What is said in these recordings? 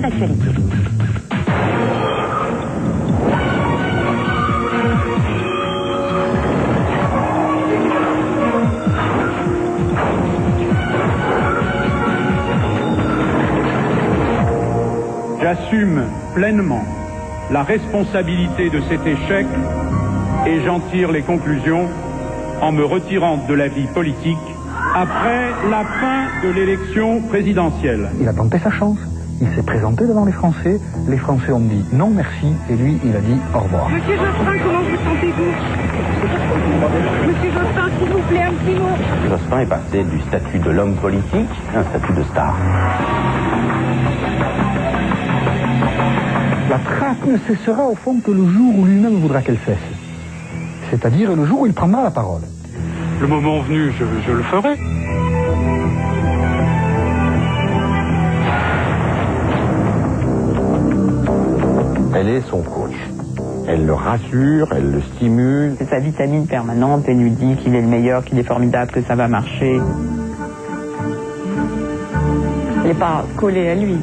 pas d'actualité. J'assume pleinement la responsabilité de cet échec et j'en tire les conclusions en me retirant de la vie politique après la fin de l'élection présidentielle. Il a tenté sa chance. Il s'est présenté devant les Français. Les Français ont dit non merci et lui il a dit au revoir. Monsieur Jospin, comment vous sentez-vous? Monsieur Jospin, s'il vous plaît, un petit mot. Jospin est passé du statut de l'homme politique à un statut de star. La traque ne cessera au fond que le jour où lui-même voudra qu'elle cesse. C'est-à-dire le jour où il prendra la parole. Le moment venu, je le ferai. Elle est son coach. Elle le rassure, elle le stimule. C'est sa vitamine permanente, elle lui dit qu'il est le meilleur, qu'il est formidable, que ça va marcher. Elle n'est pas collée à lui,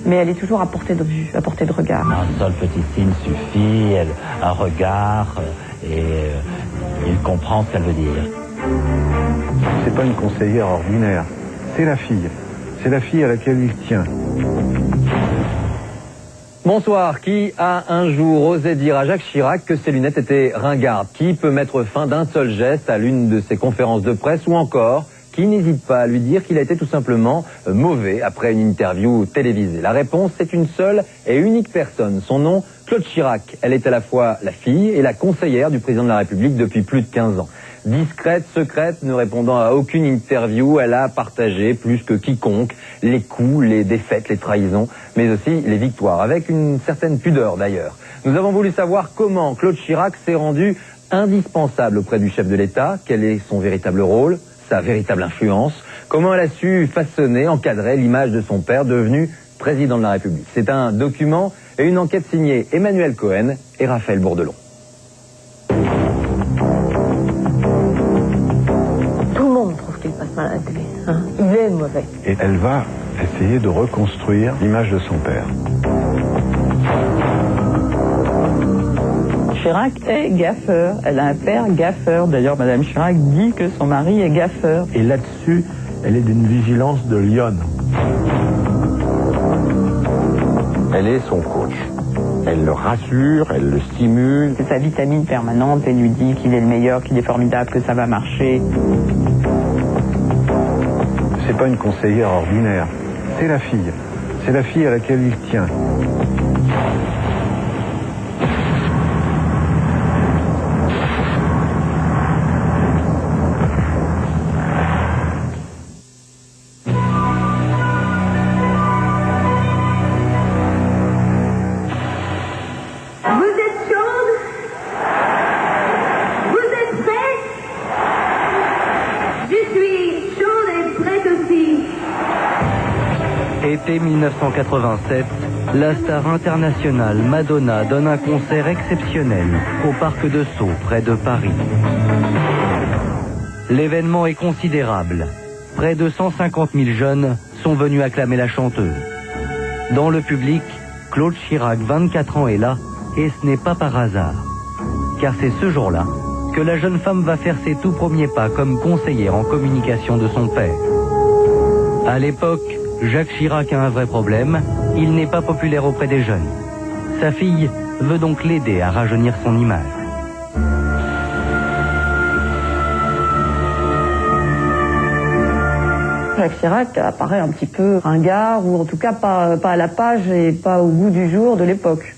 mais elle est toujours à portée de vue, à portée de regard. Un seul petit signe suffit, un regard, et il comprend ce qu'elle veut dire. C'est pas une conseillère ordinaire, c'est la fille. C'est la fille à laquelle il tient. Bonsoir. Qui a un jour osé dire à Jacques Chirac que ses lunettes étaient ringardes? Qui peut mettre fin d'un seul geste à l'une de ses conférences de presse? Ou encore, qui n'hésite pas à lui dire qu'il a été tout simplement mauvais après une interview télévisée? La réponse, c'est une seule et unique personne. Son nom, Claude Chirac. Elle est à la fois la fille et la conseillère du président de la République depuis plus de 15 ans. Discrète, secrète, ne répondant à aucune interview, elle a partagé plus que quiconque les coups, les défaites, les trahisons, mais aussi les victoires, avec une certaine pudeur d'ailleurs. Nous avons voulu savoir comment Claude Chirac s'est rendu indispensable auprès du chef de l'État, quel est son véritable rôle, sa véritable influence, comment elle a su façonner, encadrer l'image de son père devenu président de la République. C'est un document et une enquête signée Emmanuel Cohen et Raphaël Bourdelon. Tout le monde trouve qu'il passe mal à la télé. Hein. Il est mauvais. Et elle va essayer de reconstruire l'image de son père. Chirac est gaffeur. Elle a un père gaffeur. D'ailleurs, Madame Chirac dit que son mari est gaffeur. Et là-dessus, elle est d'une vigilance de lionne. Elle est son coach. Elle le rassure, elle le stimule. C'est sa vitamine permanente. Elle lui dit qu'il est le meilleur, qu'il est formidable, que ça va marcher. C'est pas une conseillère ordinaire, c'est la fille. C'est la fille à laquelle il tient. Été 1987, la star internationale Madonna donne un concert exceptionnel au Parc de Sceaux, près de Paris. L'événement est considérable. Près de 150 000 jeunes sont venus acclamer la chanteuse. Dans le public, Claude Chirac, 24 ans, est là, et ce n'est pas par hasard. Car c'est ce jour-là que la jeune femme va faire ses tout premiers pas comme conseillère en communication de son père. À l'époque, Jacques Chirac a un vrai problème, il n'est pas populaire auprès des jeunes. Sa fille veut donc l'aider à rajeunir son image. Jacques Chirac apparaît un petit peu ringard, ou en tout cas pas à la page et pas au goût du jour de l'époque.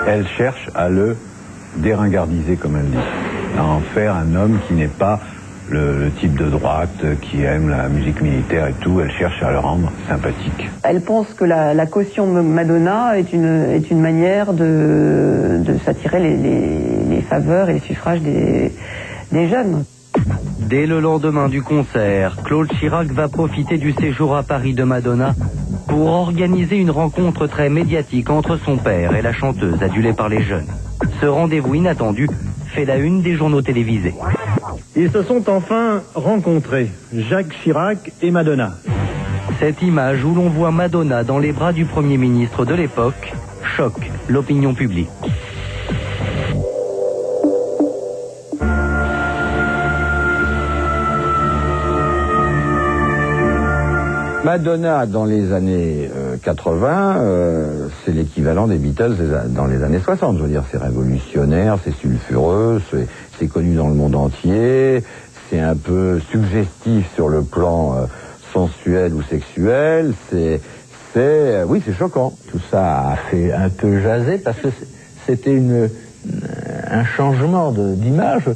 Elle cherche à le déringardiser, comme elle dit. À en faire un homme qui n'est pas le type de droite qui aime la musique militaire et tout. Elle cherche à le rendre sympathique. Elle pense que la caution Madonna est une manière de s'attirer les faveurs et les suffrages des jeunes. Dès le lendemain du concert, Claude Chirac va profiter du séjour à Paris de Madonna pour organiser une rencontre très médiatique entre son père et la chanteuse adulée par les jeunes. Ce rendez-vous inattendu fait la une des journaux télévisés. Ils se sont enfin rencontrés, Jacques Chirac et Madonna. Cette image où l'on voit Madonna dans les bras du Premier ministre de l'époque choque l'opinion publique. Madonna, dans les années 80, c'est l'équivalent des Beatles dans les années 60. Je veux dire, c'est révolutionnaire, c'est sulfureux, c'est connu dans le monde entier, c'est un peu suggestif sur le plan sensuel ou sexuel, oui, c'est choquant. Tout ça a fait un peu jaser parce que c'était un changement d'image.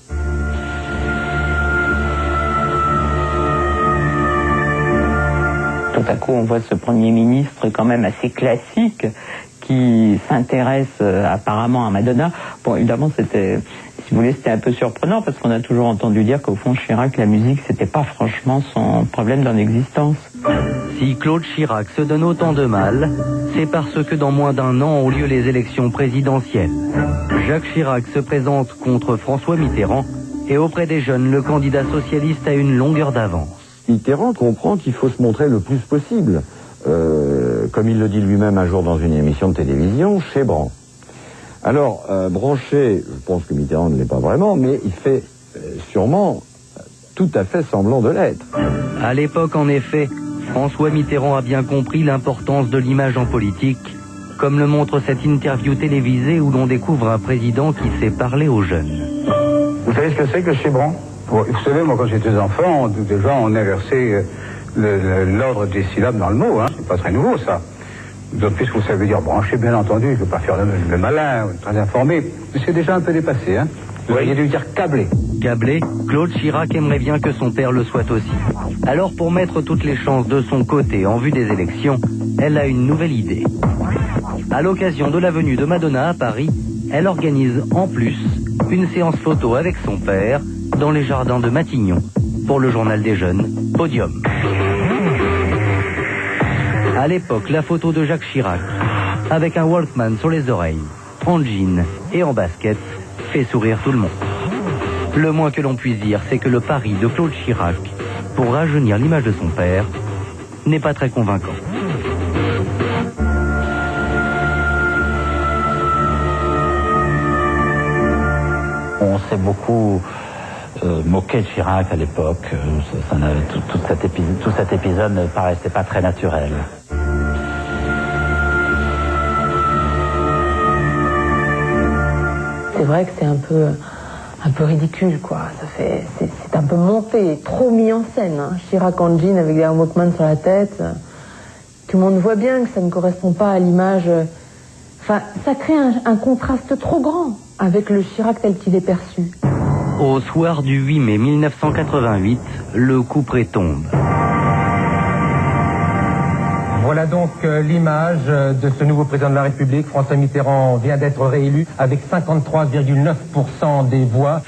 Tout à coup, on voit ce Premier ministre quand même assez classique qui s'intéresse apparemment à Madonna. Bon, évidemment, c'était un peu surprenant parce qu'on a toujours entendu dire qu'au fond, Chirac, la musique, c'était pas franchement son problème dans l'existence. Si Claude Chirac se donne autant de mal, c'est parce que dans moins d'un an ont lieu les élections présidentielles. Jacques Chirac se présente contre François Mitterrand et auprès des jeunes, le candidat socialiste a une longueur d'avance. Mitterrand comprend qu'il faut se montrer le plus possible, comme il le dit lui-même un jour dans une émission de télévision, chez Brand. Alors, branché, je pense que Mitterrand ne l'est pas vraiment, mais il fait sûrement tout à fait semblant de l'être. À l'époque, en effet, François Mitterrand a bien compris l'importance de l'image en politique, comme le montre cette interview télévisée où l'on découvre un président qui sait parler aux jeunes. Vous savez ce que c'est que chez Brand ? Vous savez, moi, quand j'étais enfant, déjà, on inversait l'ordre des syllabes dans le mot. Hein. C'est pas très nouveau, ça. Donc, puisque vous savez dire branché, bien entendu, je ne veux pas faire le malin, très informé. Mais c'est déjà un peu dépassé, hein. Vous auriez dû dire câblé. Câblé, Claude Chirac aimerait bien que son père le soit aussi. Alors, pour mettre toutes les chances de son côté en vue des élections, elle a une nouvelle idée. À l'occasion de la venue de Madonna à Paris, elle organise en plus une séance photo avec son père dans les jardins de Matignon pour le journal des jeunes, Podium. À l'époque, la photo de Jacques Chirac, avec un Walkman sur les oreilles, en jean et en basket, fait sourire tout le monde. Le moins que l'on puisse dire, c'est que le pari de Claude Chirac, pour rajeunir l'image de son père, n'est pas très convaincant. On s'est beaucoup moqué de Chirac à l'époque. Tout cet épisode ne paraissait pas très naturel. C'est vrai que c'est un peu ridicule, quoi. C'est un peu monté, trop mis en scène. Hein. Chirac en jean avec des Walkman sur la tête. Tout le monde voit bien que ça ne correspond pas à l'image. Enfin, ça crée un contraste trop grand avec le Chirac tel qu'il est perçu. Au soir du 8 mai 1988, le couperet tombe. Voilà donc l'image de ce nouveau président de la République. François Mitterrand vient d'être réélu avec 53,9% des voix.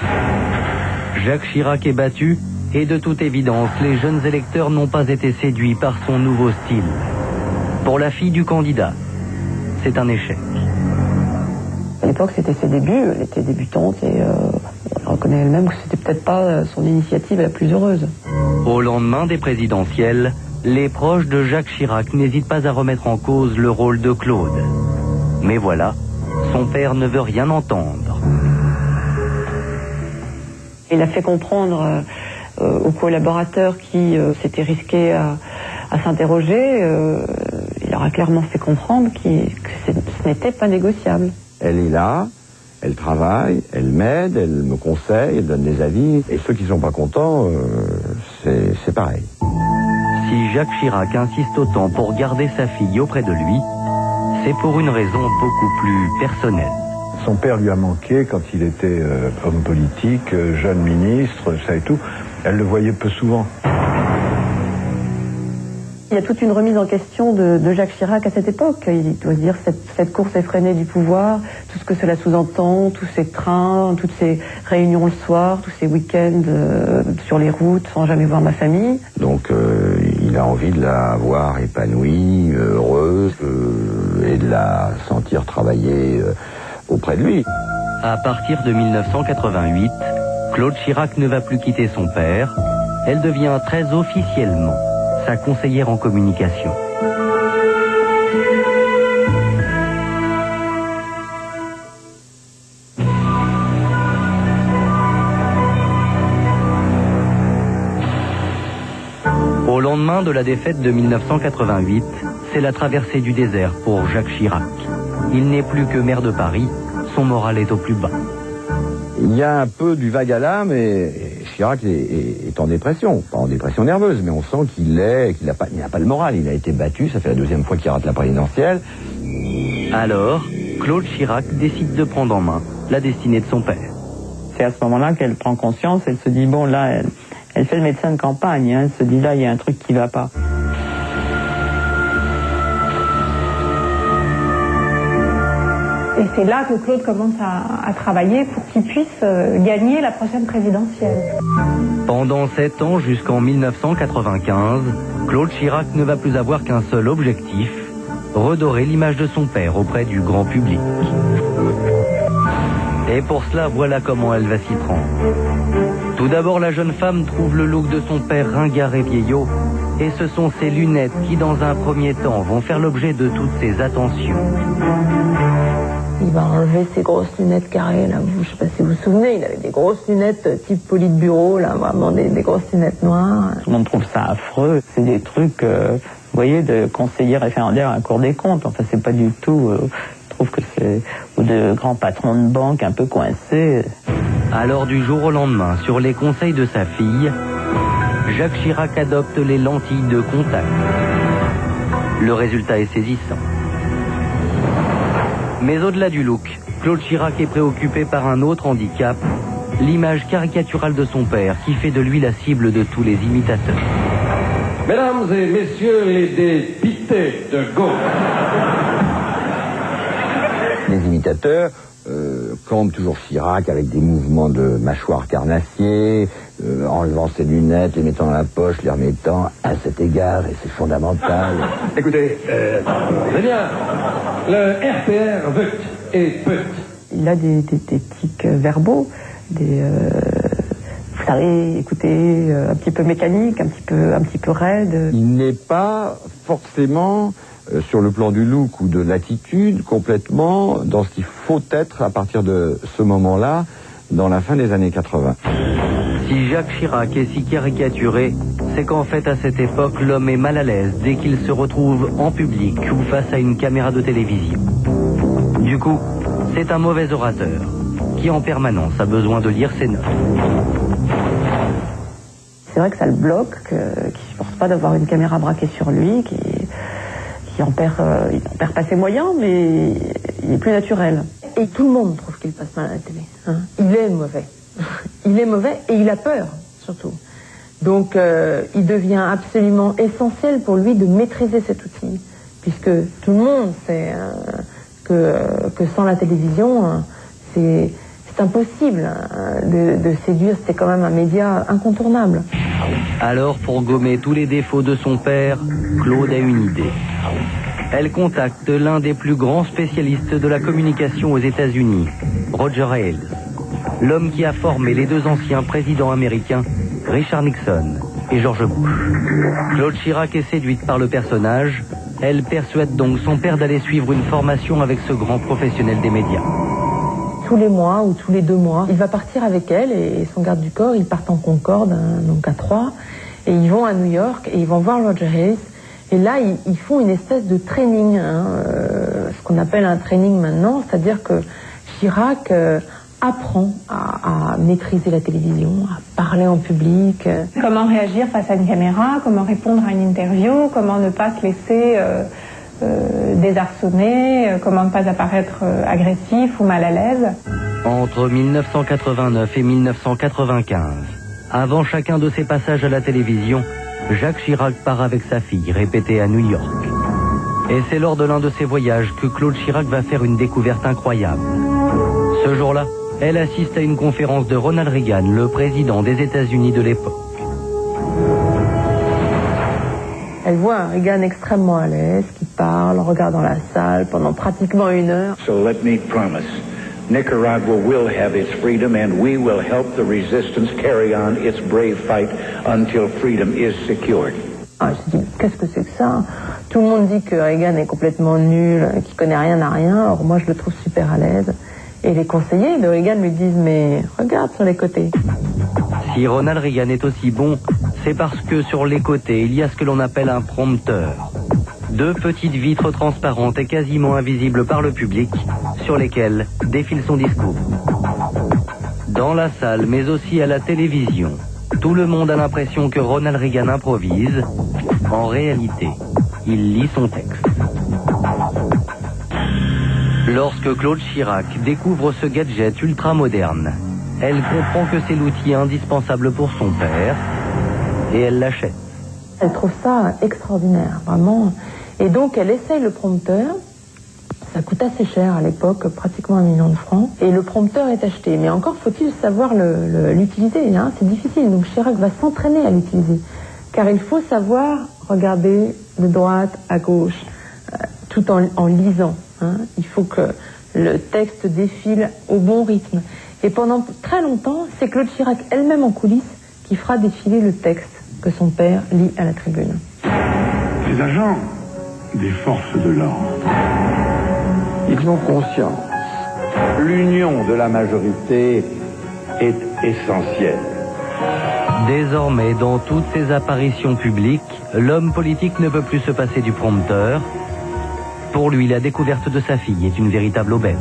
Jacques Chirac est battu et de toute évidence, les jeunes électeurs n'ont pas été séduits par son nouveau style. Pour la fille du candidat, c'est un échec. À l'époque, c'était ses débuts, elle était débutante et elle reconnaît elle-même que c'était peut-être pas son initiative la plus heureuse. Au lendemain des présidentielles, les proches de Jacques Chirac n'hésitent pas à remettre en cause le rôle de Claude. Mais voilà, son père ne veut rien entendre. Il a fait comprendre aux collaborateurs qui s'étaient risqués à s'interroger, il leur a clairement fait comprendre que ce n'était pas négociable. Elle est là, elle travaille, elle m'aide, elle me conseille, elle donne des avis. Et ceux qui ne sont pas contents, c'est pareil. Si Jacques Chirac insiste autant pour garder sa fille auprès de lui, c'est pour une raison beaucoup plus personnelle. Son père lui a manqué quand il était homme politique, jeune ministre, ça et tout. Elle le voyait peu souvent. Il y a toute une remise en question de Jacques Chirac à cette époque. Il doit se dire cette course effrénée du pouvoir, tout ce que cela sous-entend, tous ces trains, toutes ces réunions le soir, tous ces week-ends sur les routes sans jamais voir ma famille. Donc il a envie de la voir épanouie, heureuse, et de la sentir travailler auprès de lui. À partir de 1988, Claude Chirac ne va plus quitter son père. Elle devient très officiellement sa conseillère en communication. Au lendemain de la défaite de 1988, c'est la traversée du désert pour Jacques Chirac. Il n'est plus que maire de Paris, son moral est au plus bas. Il y a un peu du vague à l'âme et Chirac est en dépression, pas en dépression nerveuse, mais on sent qu'il n'a pas le moral. Il a été battu, ça fait la deuxième fois qu'il rate la présidentielle. Alors, Claude Chirac décide de prendre en main la destinée de son père. C'est à ce moment-là qu'elle prend conscience, elle se dit, bon là, elle fait le médecin de campagne, hein, elle se dit là, il y a un truc qui va pas. Et c'est là que Claude commence à travailler pour qu'il puisse gagner la prochaine présidentielle. Pendant 7 ans, jusqu'en 1995, Claude Chirac ne va plus avoir qu'un seul objectif, redorer l'image de son père auprès du grand public. Et pour cela, voilà comment elle va s'y prendre. Tout d'abord, la jeune femme trouve le look de son père ringard et vieillot, et ce sont ses lunettes qui, dans un premier temps, vont faire l'objet de toutes ses attentions. Il va enlever ses grosses lunettes carrées, là. Je sais pas si vous vous souvenez, il avait des grosses lunettes type Politburo, là, vraiment des grosses lunettes noires. Tout le monde trouve ça affreux. C'est des trucs, vous voyez, de conseiller référendaire à la Cour des comptes. Enfin, c'est pas du tout, je trouve que c'est, ou de grands patrons de banque un peu coincés. Alors, du jour au lendemain, sur les conseils de sa fille, Jacques Chirac adopte les lentilles de contact. Le résultat est saisissant. Mais au-delà du look, Claude Chirac est préoccupé par un autre handicap, l'image caricaturale de son père qui fait de lui la cible de tous les imitateurs. Mesdames et messieurs les députés de gauche. Les imitateurs campent toujours Chirac avec des mouvements de mâchoire carnassier, enlevant ses lunettes, les mettant dans la poche, les remettant à cet égard, et c'est fondamental. Écoutez, c'est bien, le RPR veut et peut. Il a des tics verbaux, vous savez, écoutez, un petit peu mécanique, un petit peu raide. Il n'est pas forcément, sur le plan du look ou de l'attitude, complètement dans ce qu'il faut être à partir de ce moment-là, dans la fin des années 80. Si Jacques Chirac est si caricaturé, c'est qu'en fait, à cette époque, l'homme est mal à l'aise dès qu'il se retrouve en public ou face à une caméra de télévision. Du coup, c'est un mauvais orateur qui, en permanence, a besoin de lire ses notes. C'est vrai que ça le bloque, qu'il ne supporte pas d'avoir une caméra braquée sur lui, il en perd pas ses moyens, mais il est plus naturel. Et tout le monde trouve qu'il passe mal à la télé. Hein. Il est mauvais. Il est mauvais et il a peur, surtout. Donc, il devient absolument essentiel pour lui de maîtriser cet outil. Puisque tout le monde sait que sans la télévision, c'est impossible de séduire. C'est quand même un média incontournable. Alors, pour gommer tous les défauts de son père, Claude a une idée. Elle contacte l'un des plus grands spécialistes de la communication aux États-Unis, Roger Ailes, l'homme qui a formé les deux anciens présidents américains, Richard Nixon et George Bush. Claude Chirac est séduite par le personnage. Elle persuade donc son père d'aller suivre une formation avec ce grand professionnel des médias. Tous les mois ou tous les 2 mois, il va partir avec elle et son garde du corps. Ils partent en Concorde, hein, donc à 3, et ils vont à New York et ils vont voir Roger Ailes. Et là, ils font une espèce de training, ce qu'on appelle un training maintenant, c'est-à-dire que Chirac apprend à maîtriser la télévision, à parler en public. Comment réagir face à une caméra, comment répondre à une interview, comment ne pas se laisser désarçonner, comment ne pas apparaître agressif ou mal à l'aise. Entre 1989 et 1995, avant chacun de ses passages à la télévision, Jacques Chirac part avec sa fille, répétée à New York. Et c'est lors de l'un de ses voyages que Claude Chirac va faire une découverte incroyable. Ce jour-là, elle assiste à une conférence de Ronald Reagan, le président des États-Unis de l'époque. Elle voit un Reagan extrêmement à l'aise, qui parle, regarde dans la salle pendant pratiquement 1 heure. So let me promise Nicaragua will have its freedom, and we will help the resistance carry on its brave fight until freedom is secured. Ah, je me dis, qu'est-ce que c'est que ça? Tout le monde dit que Reagan est complètement nul, qu'il connaît rien à rien. Alors moi, je le trouve super à l'aise. Et les conseillers de Reagan lui disent, mais regarde sur les côtés. Si Ronald Reagan est aussi bon, c'est parce que sur les côtés, il y a ce que l'on appelle un prompteur. 2 petites vitres transparentes et quasiment invisibles par le public, sur lesquelles défile son discours. Dans la salle, mais aussi à la télévision, tout le monde a l'impression que Ronald Reagan improvise. En réalité, il lit son texte. Lorsque Claude Chirac découvre ce gadget ultra moderne, elle comprend que c'est l'outil indispensable pour son père et elle l'achète. Elle trouve ça extraordinaire, vraiment. Et donc elle essaye le prompteur. Ça coûte assez cher à l'époque, pratiquement 1 million de francs. Et le prompteur est acheté. Mais encore faut-il savoir l'utiliser, hein, c'est difficile. Donc Chirac va s'entraîner à l'utiliser. Car il faut savoir regarder de droite à gauche, tout en lisant. Hein. Il faut que le texte défile au bon rythme. Et pendant très longtemps, c'est Claude Chirac elle-même en coulisses qui fera défiler le texte que son père lit à la tribune. Les agents des forces de l'ordre, ils ont conscience. L'union de la majorité est essentielle. Désormais, dans toutes ses apparitions publiques, l'homme politique ne peut plus se passer du prompteur. Pour lui, la découverte de sa fille est une véritable aubaine.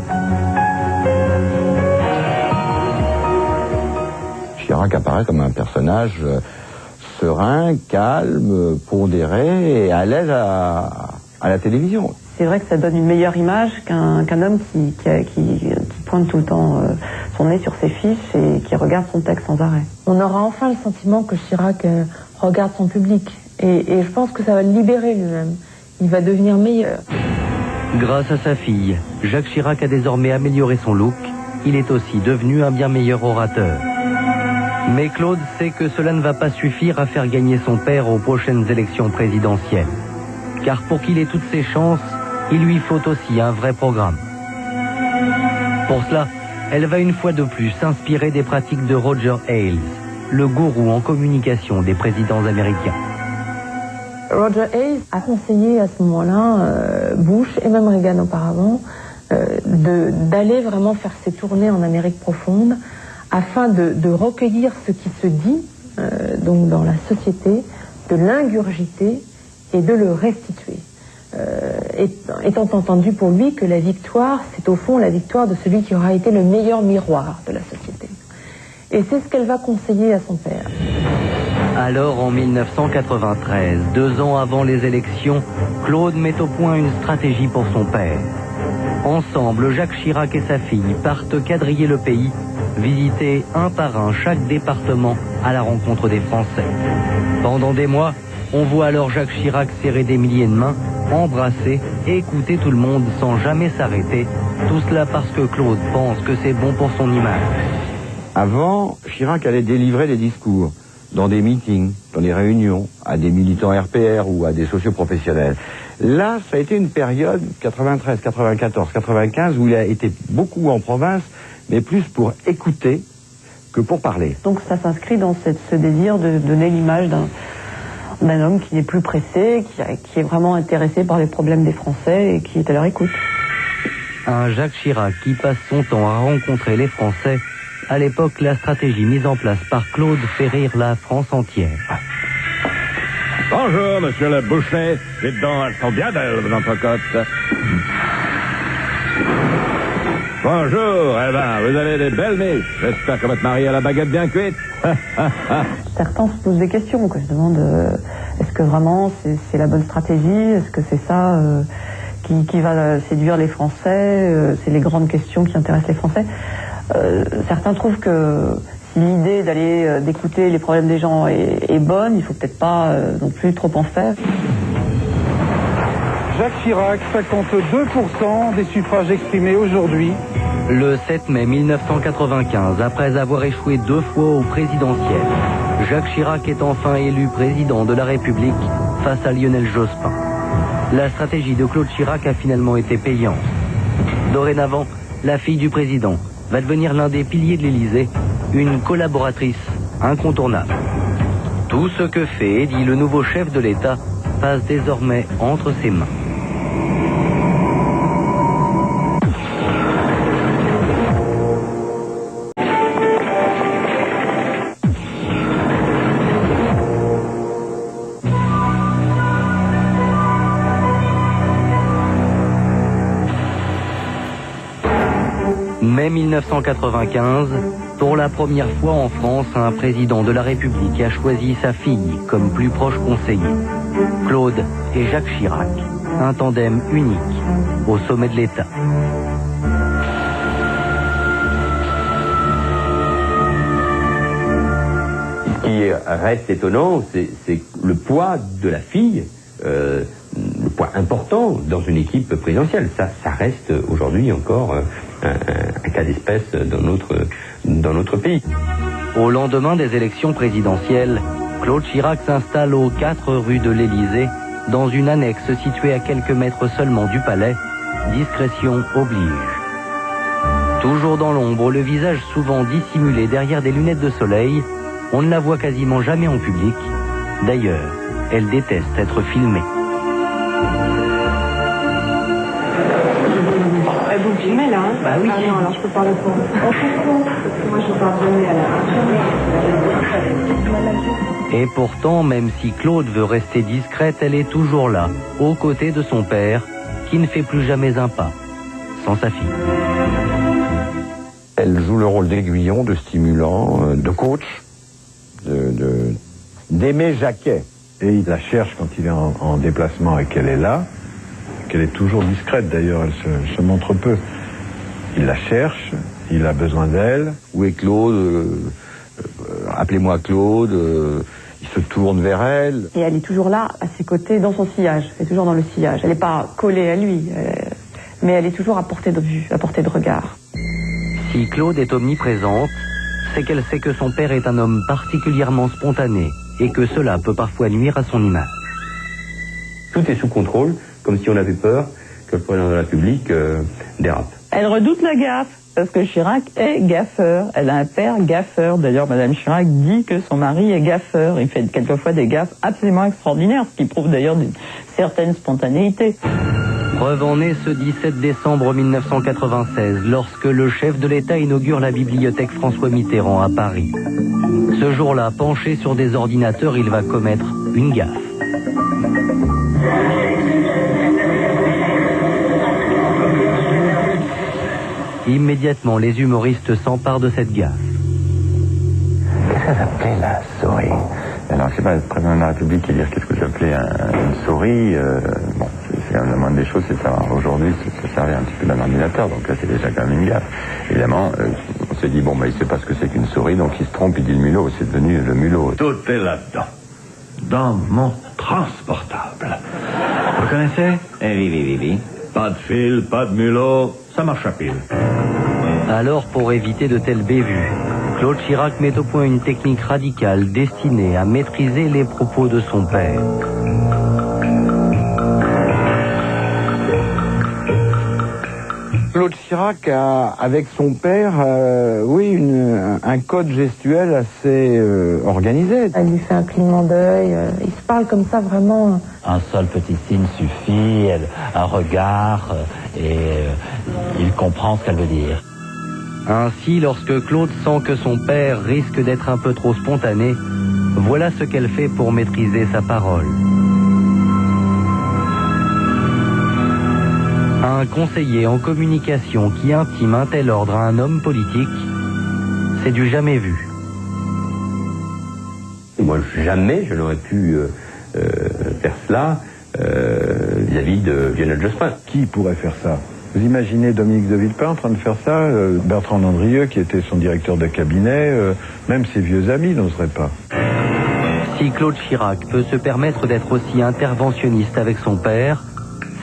Chirac apparaît comme un personnage serein, calme, pondéré et à l'aise à la télévision. C'est vrai que ça donne une meilleure image qu'un homme qui pointe tout le temps son nez sur ses fiches et qui regarde son texte sans arrêt. On aura enfin le sentiment que Chirac regarde son public. Et je pense que ça va le libérer lui-même. Il va devenir meilleur. Grâce à sa fille, Jacques Chirac a désormais amélioré son look. Il est aussi devenu un bien meilleur orateur. Mais Claude sait que cela ne va pas suffire à faire gagner son père aux prochaines élections présidentielles. Car pour qu'il ait toutes ses chances, il lui faut aussi un vrai programme. Pour cela, elle va une fois de plus s'inspirer des pratiques de Roger Ailes, le gourou en communication des présidents américains. Roger Ailes a conseillé à ce moment-là Bush et même Reagan auparavant d'aller vraiment faire ses tournées en Amérique profonde afin de recueillir ce qui se dit donc dans la société, de l'ingurgiter et de le restituer. Étant entendu pour lui que la victoire, c'est au fond la victoire de celui qui aura été le meilleur miroir de la société. Et c'est ce qu'elle va conseiller à son père. Alors, en 1993, 2 ans avant les élections, Claude met au point une stratégie pour son père. Ensemble, Jacques Chirac et sa fille partent quadriller le pays, visiter un par un chaque département à la rencontre des Français. Pendant des mois, on voit alors Jacques Chirac serrer des milliers de mains, embrasser et écouter tout le monde sans jamais s'arrêter. Tout cela parce que Claude pense que c'est bon pour son image. Avant, Chirac allait délivrer des discours dans des meetings, dans des réunions, à des militants RPR ou à des socioprofessionnels. Là, ça a été une période 93, 94, 95 où il a été beaucoup en province, mais plus pour écouter que pour parler. Donc ça s'inscrit dans ce désir de donner l'image d'un homme qui n'est plus pressé, qui est vraiment intéressé par les problèmes des Français et qui est à leur écoute. Un Jacques Chirac qui passe son temps à rencontrer les Français. À l'époque, la stratégie mise en place par Claude fait rire la France entière. Bonjour, monsieur le boucher. Dites donc, elles sont bien belles, vos entrecotes. Bonjour, eh ben, vous avez des belles miches. J'espère que votre mari a la baguette bien cuite. Certains se posent des questions, quoi. Je demande, est-ce que vraiment c'est la bonne stratégie? Est-ce que c'est ça qui va séduire les Français? C'est les grandes questions qui intéressent les Français. Certains trouvent que si l'idée d'aller d'écouter les problèmes des gens est bonne, il faut peut-être pas non plus trop en faire. Jacques Chirac, 52% des suffrages exprimés aujourd'hui. Le 7 mai 1995, après avoir échoué 2 fois au présidentiel, Jacques Chirac est enfin élu président de la République face à Lionel Jospin. La stratégie de Claude Chirac a finalement été payante. Dorénavant, la fille du président, va devenir l'un des piliers de l'Élysée, une collaboratrice incontournable. Tout ce que fait et dit le nouveau chef de l'État passe désormais entre ses mains. Mai 1995, pour la première fois en France, un président de la République a choisi sa fille comme plus proche conseiller. Claude et Jacques Chirac, un tandem unique au sommet de l'État. Ce qui reste étonnant, c'est le poids de la fille, le poids important dans une équipe présidentielle. Ça reste aujourd'hui encore un cas d'espèce dans notre pays. Au lendemain des élections présidentielles, Claude Chirac s'installe aux 4 rues de l'Élysée, dans une annexe située à quelques mètres seulement du palais. Discrétion oblige. Toujours dans l'ombre, le visage souvent dissimulé derrière des lunettes de soleil, on ne la voit quasiment jamais en public. D'ailleurs, elle déteste être filmée. Vous me filmez là, hein? Bah oui. Ah non, alors je peux parler pour vous. Parce que moi je parle jamais à la... Et pourtant, même si Claude veut rester discrète, elle est toujours là, aux côtés de son père, qui ne fait plus jamais un pas, sans sa fille. Elle joue le rôle d'aiguillon, de stimulant, de coach, d'Aimé Jacquet. Et il la cherche quand il est en déplacement et qu'elle est là, qu'elle est toujours discrète d'ailleurs, elle se montre peu. Il la cherche, il a besoin d'elle. Où est Claude Appelez-moi Claude. Il se tourne vers elle. Et elle est toujours là, à ses côtés, dans son sillage. Elle est toujours dans le sillage. Elle n'est pas collée à lui, mais elle est toujours à portée de vue, à portée de regard. Si Claude est omniprésente, c'est qu'elle sait que son père est un homme particulièrement spontané et que cela peut parfois nuire à son image. Tout est sous contrôle, comme si on avait peur que le président de la République dérape. Elle redoute la gaffe, parce que Chirac est gaffeur. Elle a un père gaffeur. D'ailleurs, Madame Chirac dit que son mari est gaffeur. Il fait quelquefois des gaffes absolument extraordinaires, ce qui prouve d'ailleurs d'une certaine spontanéité. Preuve en est ce 17 décembre 1996, lorsque le chef de l'État inaugure la bibliothèque François Mitterrand à Paris. Ce jour-là, penché sur des ordinateurs, il va commettre une gaffe. Immédiatement, les humoristes s'emparent de cette gaffe. Qu'est-ce que j'appelais la souris? Alors, je sais pas, le président de la République qui dit qu'est-ce que j'appelais une souris, bon, c'est la moindre des choses, c'est de savoir. Aujourd'hui, ça servait un petit peu d'un ordinateur, donc là, c'est déjà quand même une gaffe. Évidemment, on s'est dit, bon, bah, il sait pas ce que c'est qu'une souris, donc il se trompe, il dit le mulot, c'est devenu le mulot. Tout est là-dedans. Dans mon transportable. Vous connaissez? Oui. Pas de fil, pas de mulot, ça marche à pile. Alors, pour éviter de telles bévues, Claude Chirac met au point une technique radicale destinée à maîtriser les propos de son père. Claude Chirac a, avec son père, un code gestuel assez organisé. Elle lui fait un clignement d'œil, ils se parlent comme ça vraiment. Un seul petit signe suffit, un regard, et il comprend ce qu'elle veut dire. Ainsi, lorsque Claude sent que son père risque d'être un peu trop spontané, voilà ce qu'elle fait pour maîtriser sa parole. Un conseiller en communication qui intime un tel ordre à un homme politique, c'est du jamais vu. Moi, jamais je n'aurais pu faire cela vis-à-vis de Lionel Jospin. Qui pourrait faire ça? Vous imaginez Dominique de Villepin en train de faire ça, Bertrand Landrieux qui était son directeur de cabinet, même ses vieux amis n'oseraient pas. Si Claude Chirac peut se permettre d'être aussi interventionniste avec son père,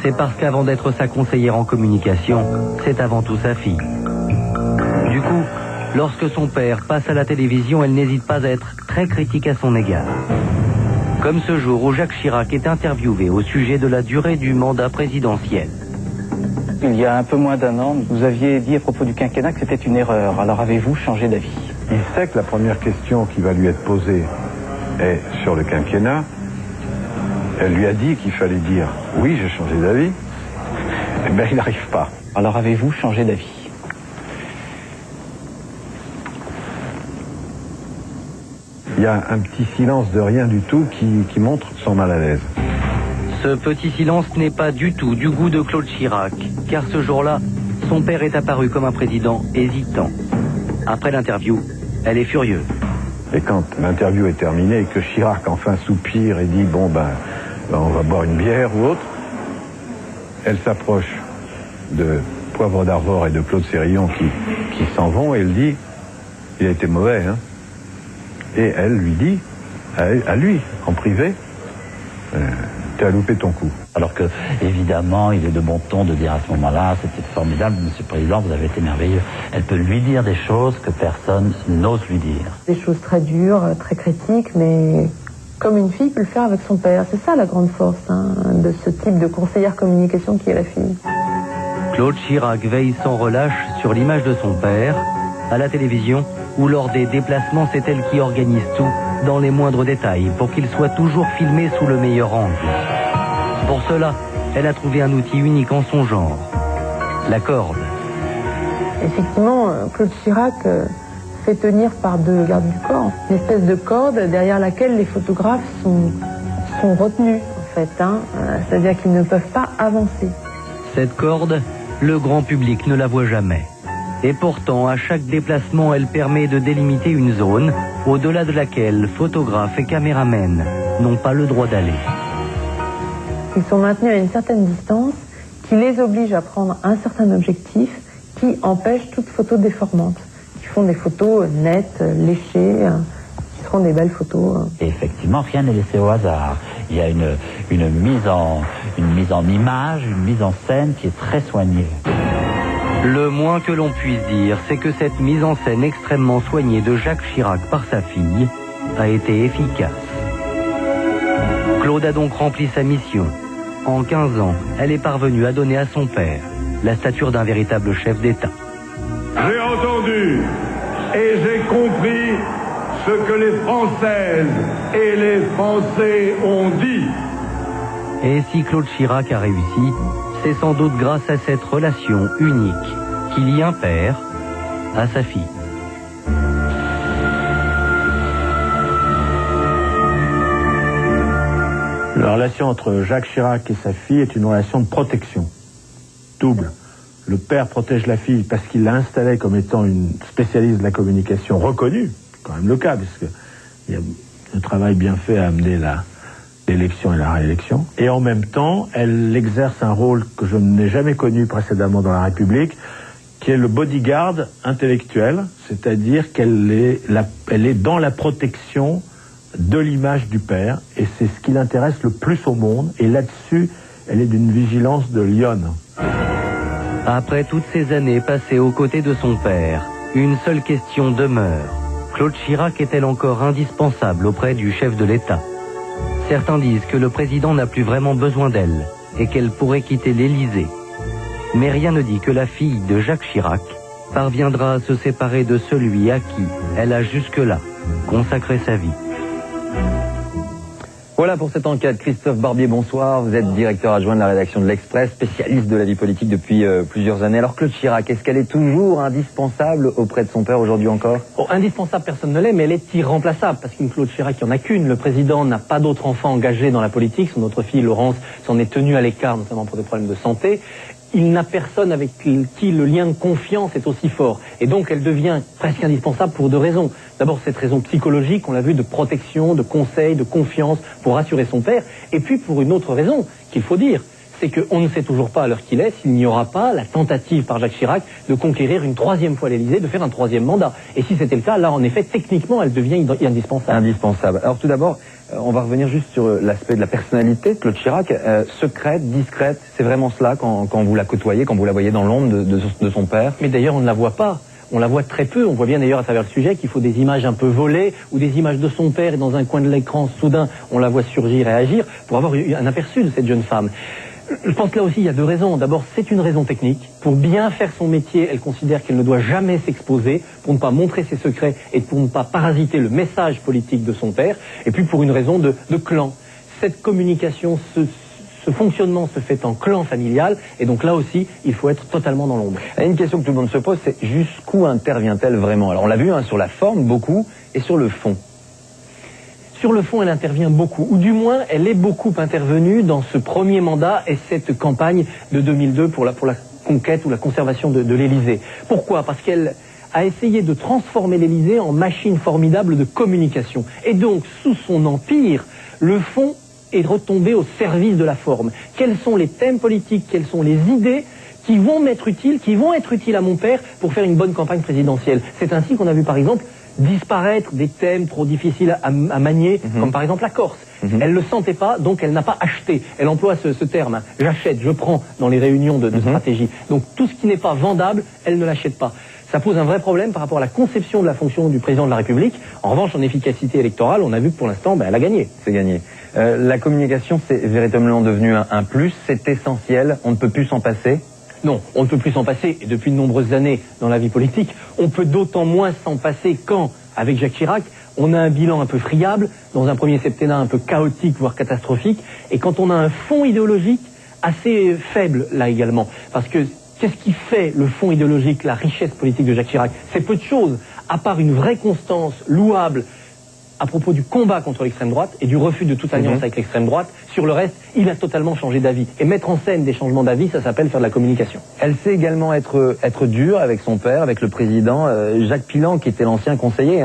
c'est parce qu'avant d'être sa conseillère en communication, c'est avant tout sa fille. Du coup, lorsque son père passe à la télévision, elle n'hésite pas à être très critique à son égard. Comme ce jour où Jacques Chirac est interviewé au sujet de la durée du mandat présidentiel. Il y a un peu moins d'un an, vous aviez dit à propos du quinquennat que c'était une erreur. Alors avez-vous changé d'avis? Il sait que la première question qui va lui être posée est sur le quinquennat. Elle lui a dit qu'il fallait dire « oui, j'ai changé d'avis ». Eh bien, il n'arrive pas. Alors avez-vous changé d'avis? Il y a un petit silence de rien du tout qui montre son mal à l'aise. Ce petit silence n'est pas du tout du goût de Claude Chirac, car ce jour-là, son père est apparu comme un président hésitant. Après l'interview, elle est furieuse. Et quand l'interview est terminée et que Chirac enfin soupire et dit « bon ben, on va boire une bière ou autre », elle s'approche de Poivre d'Arvor et de Claude Sérillon qui s'en vont et elle dit « il a été mauvais, hein ?» Et elle lui dit, à lui, en privé, tu as loupé ton coup. Alors que, évidemment, il est de bon ton de dire à ce moment-là, c'était formidable, Monsieur le Président, vous avez été merveilleux. Elle peut lui dire des choses que personne n'ose lui dire. Des choses très dures, très critiques, mais comme une fille peut le faire avec son père. C'est ça la grande force de ce type de conseillère communication qui est la fille. Claude Chirac veille sans relâche sur l'image de son père, à la télévision, ou lors des déplacements, c'est elle qui organise tout, dans les moindres détails, pour qu'il soit toujours filmé sous le meilleur angle. Pour cela, elle a trouvé un outil unique en son genre, la corde. Effectivement, Claude Chirac fait tenir par deux gardes du corps, une espèce de corde derrière laquelle les photographes sont retenus, en fait. C'est-à-dire qu'ils ne peuvent pas avancer. Cette corde, le grand public ne la voit jamais. Et pourtant, à chaque déplacement, elle permet de délimiter une zone au-delà de laquelle photographes et caméramens n'ont pas le droit d'aller. Ils sont maintenus à une certaine distance qui les oblige à prendre un certain objectif qui empêche toute photo déformante. Ils font des photos nettes, léchées, qui seront des belles photos. Et effectivement, rien n'est laissé au hasard. Il y a une mise en image, une mise en scène qui est très soignée. Le moins que l'on puisse dire, c'est que cette mise en scène extrêmement soignée de Jacques Chirac par sa fille a été efficace. Claude a donc rempli sa mission. En 15 ans, elle est parvenue à donner à son père la stature d'un véritable chef d'État. J'ai entendu et j'ai compris ce que les Françaises et les Français ont dit. Et si Claude Chirac a réussi, c'est sans doute grâce à cette relation unique qui lie un père à sa fille. La relation entre Jacques Chirac et sa fille est une relation de protection. Double. Le père protège la fille parce qu'il l'a installée comme étant une spécialiste de la communication reconnue, c'est quand même le cas, parce qu'il y a un travail bien fait à amener l'élection et la réélection. Et en même temps, elle exerce un rôle que je n'ai jamais connu précédemment dans la République, qui est le bodyguard intellectuel, c'est-à-dire qu'elle est dans la protection de l'image du père, et c'est ce qui l'intéresse le plus au monde, et là-dessus, elle est d'une vigilance de lionne. Après toutes ces années passées aux côtés de son père, une seule question demeure. Claude Chirac est-elle encore indispensable auprès du chef de l'État ? Certains disent que le président n'a plus vraiment besoin d'elle et qu'elle pourrait quitter l'Élysée. Mais rien ne dit que la fille de Jacques Chirac parviendra à se séparer de celui à qui elle a jusque-là consacré sa vie. Voilà pour cette enquête. Christophe Barbier, bonsoir. Vous êtes directeur adjoint de la rédaction de l'Express, spécialiste de la vie politique depuis plusieurs années. Alors Claude Chirac, est-ce qu'elle est toujours indispensable auprès de son père aujourd'hui encore ? Indispensable, personne ne l'est, mais elle est irremplaçable, parce qu'une Claude Chirac, il n'y en a qu'une. Le président n'a pas d'autres enfants engagés dans la politique. Son autre fille, Laurence, s'en est tenue à l'écart, notamment pour des problèmes de santé. Il n'a personne avec qui le lien de confiance est aussi fort. Et donc, elle devient presque indispensable pour deux raisons. D'abord, cette raison psychologique, on l'a vu, de protection, de conseil, de confiance pour rassurer son père. Et puis, pour une autre raison, qu'il faut dire, c'est qu'on ne sait toujours pas à l'heure qu'il est s'il n'y aura pas la tentative par Jacques Chirac de conquérir une troisième fois l'Élysée, de faire un troisième mandat. Et si c'était le cas, là, en effet, techniquement, elle devient indispensable. Indispensable. Alors tout d'abord, on va revenir juste sur l'aspect de la personnalité de Claude Chirac. Secrète, discrète, c'est vraiment cela quand vous la côtoyez, quand vous la voyez dans l'ombre de son père. Mais d'ailleurs, on ne la voit pas. On la voit très peu. On voit bien d'ailleurs à travers le sujet qu'il faut des images un peu volées ou des images de son père et dans un coin de l'écran, soudain, on la voit surgir et agir pour avoir un aperçu de cette jeune femme. Je pense que là aussi, il y a deux raisons. D'abord, c'est une raison technique. Pour bien faire son métier, elle considère qu'elle ne doit jamais s'exposer, pour ne pas montrer ses secrets et pour ne pas parasiter le message politique de son père. Et puis pour une raison de clan. Cette communication, ce fonctionnement se fait en clan familial, et donc là aussi, il faut être totalement dans l'ombre. Une question que tout le monde se pose, c'est jusqu'où intervient-elle vraiment? Alors on l'a vu, sur la forme, beaucoup, et sur le fond. Sur le fond, elle intervient beaucoup, ou du moins, elle est beaucoup intervenue dans ce premier mandat et cette campagne de 2002 pour la conquête ou la conservation de l'Élysée. Pourquoi? Parce qu'elle a essayé de transformer l'Élysée en machine formidable de communication. Et donc, sous son empire, le fond est retombé au service de la forme. Quels sont les thèmes politiques, quelles sont les idées qui vont m'être utiles, qui vont être utiles à mon père pour faire une bonne campagne présidentielle? C'est ainsi qu'on a vu, par exemple, disparaître des thèmes trop difficiles à manier, comme par exemple la Corse. Elle ne le sentait pas, donc elle n'a pas acheté. Elle emploie ce terme, j'achète, je prends, dans les réunions de stratégie. Donc tout ce qui n'est pas vendable, elle ne l'achète pas. Ça pose un vrai problème par rapport à la conception de la fonction du président de la République. En revanche, en efficacité électorale, on a vu que pour l'instant, elle a gagné. C'est gagné. La communication, c'est véritablement devenu un plus, c'est essentiel, on ne peut plus s'en passer? Non, on ne peut plus s'en passer, et depuis de nombreuses années dans la vie politique, on peut d'autant moins s'en passer quand, avec Jacques Chirac, on a un bilan un peu friable, dans un premier septennat un peu chaotique, voire catastrophique, et quand on a un fond idéologique assez faible, là également. Parce que qu'est-ce qui fait le fond idéologique, la richesse politique de Jacques Chirac? C'est peu de choses, à part une vraie constance louable à propos du combat contre l'extrême droite et du refus de toute alliance avec l'extrême droite. Sur le reste, il a totalement changé d'avis. Et mettre en scène des changements d'avis, ça s'appelle faire de la communication. Elle sait également être dure avec son père, avec le président. Jacques Pilan, qui était l'ancien conseiller,